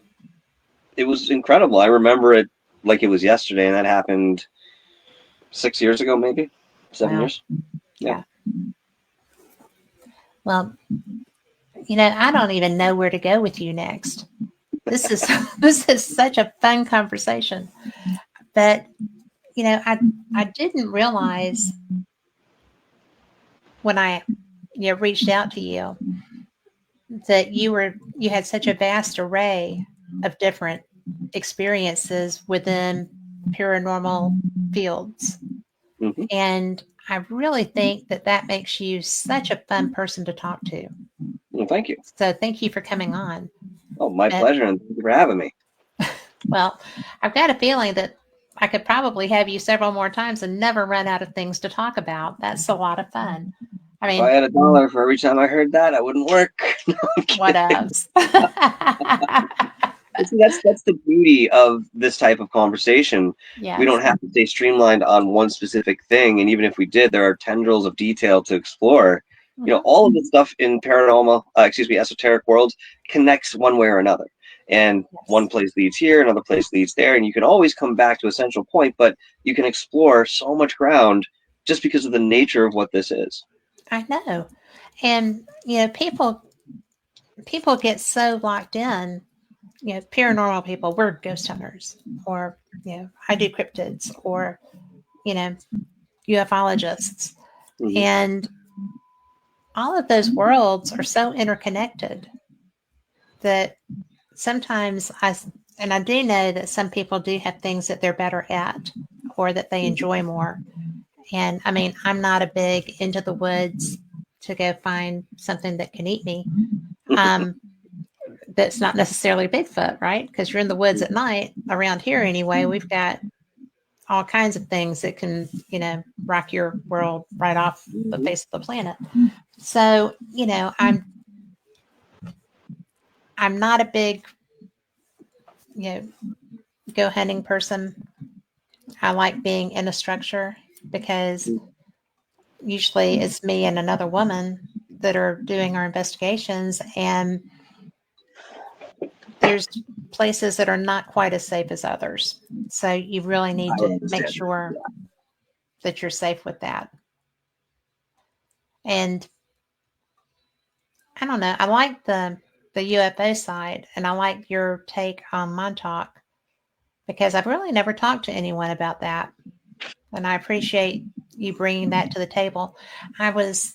It was incredible. I remember it like it was yesterday, and that happened 6 years ago, maybe 7 Wow. years. Yeah. Yeah. Well, I don't even know where to go with you next. This is this is such a fun conversation. But, I didn't realize when I reached out to you that you had such a vast array of different experiences within paranormal fields. Hmm. And I really think that that makes you such a fun person to talk to. Well, thank you. So thank you for coming on. Oh, my And pleasure, and thank you for having me. well, I've got a feeling that I could probably have you several more times and never run out of things to talk about. That's a lot of fun. I If I mean, had $1 for every time I heard that, I wouldn't work. No, I'm what kidding. else? See, that's the beauty of this type of conversation. We don't Yes. have to stay streamlined on one specific thing, and even if we did, there are tendrils of detail to explore. Hmm. All of the stuff in paranormal, esoteric worlds connects one way or another, and one Yes. place leads here, another place leads there, and you can always come back to a central point, but you can explore so much ground just because of the nature of what this is. I know. And people get so locked in, paranormal people, we're ghost hunters, or I do cryptids, or you know, ufologists. Hmm. And all of those worlds are so interconnected that sometimes and I do know that some people do have things that they're better at or that they enjoy more. And I mean, I'm not a big into the woods to go find something that can eat me. Um, that's not necessarily Bigfoot, right? Because you're in the woods at night. Around here, anyway, we've got all kinds of things that can, rock your world right off the Hmm. face of the planet. So, I'm not a big, you know, go hunting person. I like being in a structure because usually it's me and another woman that are doing our investigations, and there's places that are not quite as safe as others. So you really need I would to make understand. sure that you're safe with that. And I don't know, I like the UFO side, and I like your take on Montauk because I've really never talked to anyone about that, and I appreciate you bringing that to the table. I was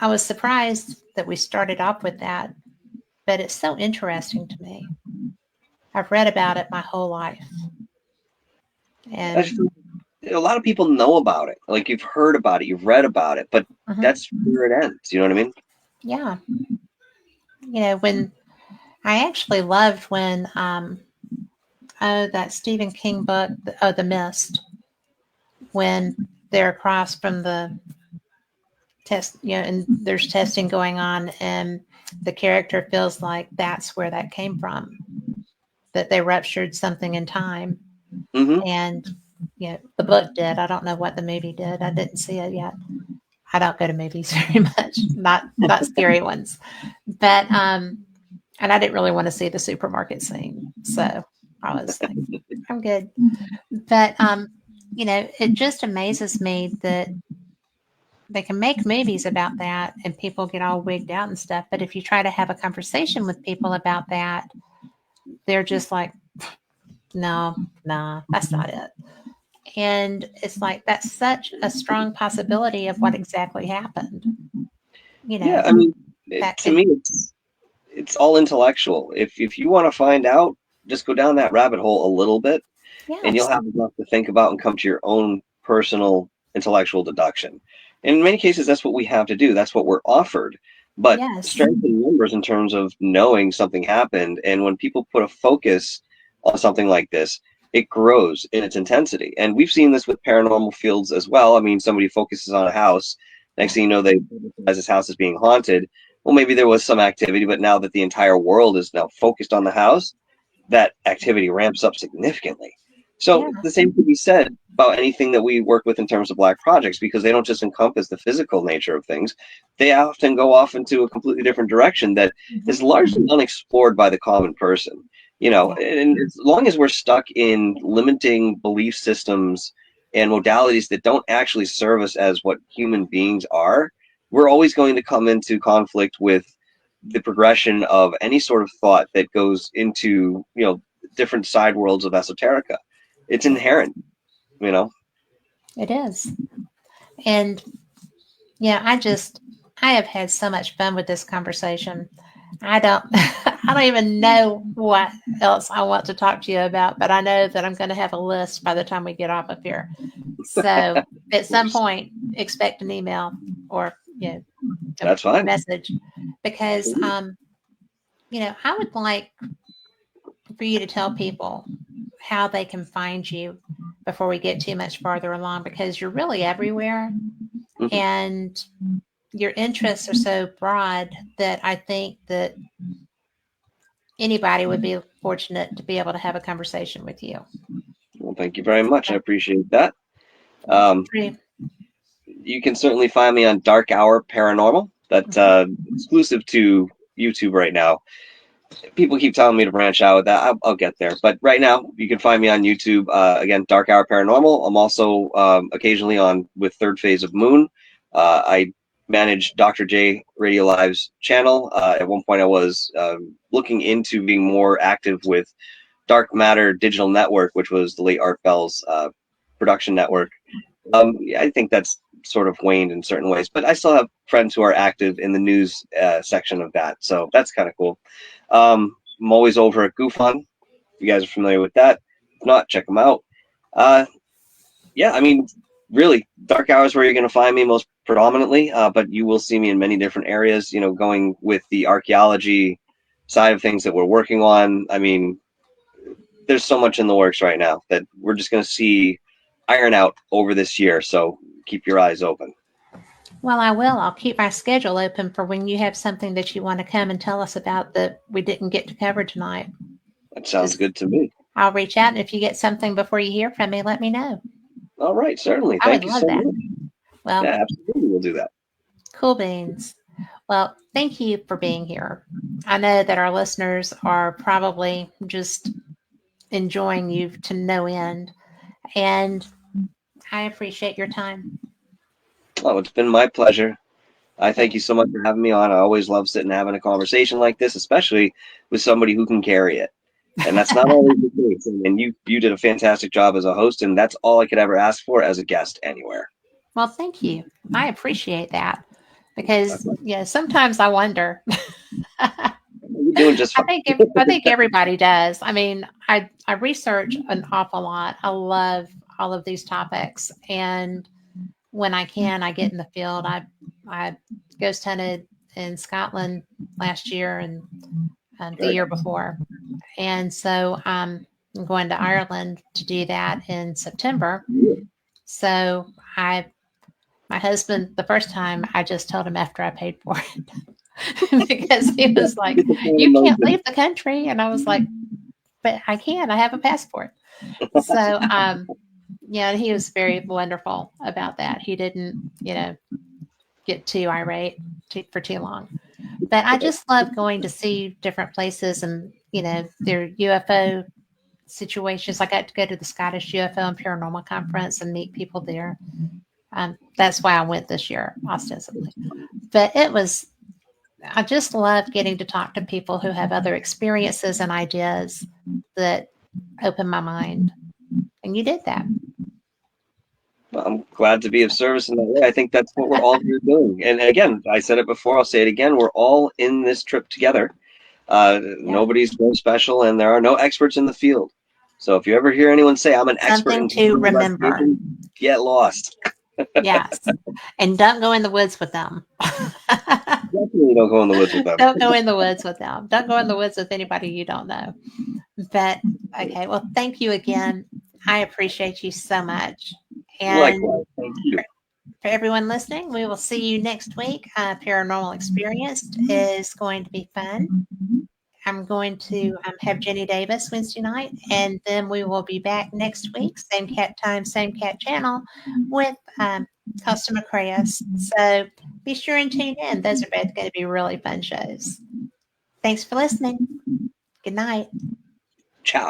I was surprised that we started off with that, but it's so interesting to me. I've read about it my whole life, I and just feel a lot of people know about it. Like you've heard about it, you've read about it, but mhm, that's where it ends. You know what I mean? yeah, when I actually loved when oh, that Stephen King book, oh, The Mist, when they're across from the test, and there's testing going on, and the character feels like that's where that came from, that they ruptured something in time. Hmm. And, the book did. I don't know what the movie did. I didn't see it yet. I don't go to movies very much, not scary ones. But and I didn't really want to see the supermarket scene. So I was like, I'm good. But it just amazes me that they can make movies about that and people get all wigged out and stuff. But if you try to have a conversation with people about that, they're just like, no, nah, that's not it. And it's like that's such a strong possibility of what exactly happened. You Yeah, know, I mean, that to could, me, it's all intellectual. If you want to find out, just go down that rabbit hole a little bit, and you'll yes, have enough to think about and come to your own personal intellectual deduction. In many cases, that's what we have to do. That's what we're offered. But yes, strength in numbers in terms of knowing something happened, and when people put a focus on something like this, it grows in its intensity. And we've seen this with paranormal fields as well. I mean, somebody focuses on a house. Next yeah, thing you know, they realize this house is being haunted. Well, maybe there was some activity, but now that the entire world is now focused on the house, that activity ramps up significantly. So yeah, the same could be said about anything that we work with in terms of black projects, because they don't just encompass the physical nature of things. They often go off into a completely different direction that hmm, is largely unexplored by the common person. yeah, And as long as we're stuck in limiting belief systems and modalities that don't actually serve us as what human beings are, we're always going to come into conflict with the progression of any sort of thought that goes into different side worlds of esoterica. It's it is. inherent, you know. It is. And yeah, I have had so much fun with this conversation. I don't I don't even know what else I want to talk to you about, but I know that I'm going to have a list by the time we get off of here. So at Of some course, point, expect an email or a that's fine. message because I would like for you to tell people how they can find you before we get too much farther along because you're really everywhere Mhm. and your interests are so broad that I think that anybody would be fortunate to be able to have a conversation with you. Well, thank you very much. I appreciate that. Pretty, You can certainly find me on Dark Hour Paranormal. That's exclusive to YouTube right now. People keep telling me to branch out with that. I'll get there. But right now, you can find me on YouTube. Again, Dark Hour Paranormal. I'm also occasionally on with Third Phase of Moon. I manage Dr. J Radio Live's channel. At one point, I was looking into being more active with Dark Matter Digital Network, which was the late Art Bell's production network. I think that's sort of waned in certain ways, but I still have friends who are active in the news section of that, so that's kind of cool. I'm always over at GoofOn. If you guys are familiar with that. If not, check them out. Yeah, I mean, really, Dark Hours where you're going to find me most predominantly, but you will see me in many different areas, you know, going with the archaeology side of things that we're working on. I mean, there's so much in the works right now that we're just going to see iron out over this year, so keep your eyes open. well, I will. I'll keep my schedule open for when you have something that you want to come and tell us about that we didn't get to cover tonight. That sounds good to me. I'll reach out, and if you get something before you hear from me, let me know. All right, certainly. I would Thank you love so that. much. Well, Yeah, absolutely, we'll do that. cool beans. Well, thank you for being here. I know that our listeners are probably just enjoying you to no end, and I appreciate your time. Oh, it's been my pleasure. I thank you so much for having me on. I always love sitting and having a conversation like this, especially with somebody who can carry it. And that's not always the case. And you did a fantastic job as a host, and that's all I could ever ask for as a guest anywhere. Well, thank you. I appreciate that because sometimes I wonder. You're doing just fine. I think everybody does. I mean, I research an awful lot. I love all of these topics, and when I can, I get in the field. I ghost hunted in Scotland last year and the year before, and so I'm going to Ireland to do that in September. So my husband, the first time, I just told him after I paid for it because he was like, "You can't leave the country," and I was like, "But I can. I have a passport." So, he was very wonderful about that. He didn't, get too irate for too long. But I just love going to see different places and, their UFO situations. I got to go to the Scottish UFO and Paranormal Conference and meet people there. That's why I went this year, ostensibly. But I just love getting to talk to people who have other experiences and ideas that open my mind. And you did that. Well, I'm glad to be of service in that way. I think that's what we're all here doing. And again, I said it before, I'll say it again. We're all in this trip together. Nobody's more special, and there are no experts in the field. So if you ever hear anyone say, "I'm an expert," Something to remember. Get lost. Yes. And don't go in the woods with them. Definitely don't go in the woods with them. Don't go in the woods with them. Don't go in the woods with anybody you don't know. But, okay. Well, thank you again. I appreciate you so much. And likewise, thank you. For everyone listening, we will see you next week. Paranormal Experienced is going to be fun. I'm going to have Jenny Davis Wednesday night, and then we will be back next week, same cat time, same cat channel, with Costa Macreas. So be sure and tune in. Those are both going to be really fun shows. Thanks for listening. Good night. Ciao.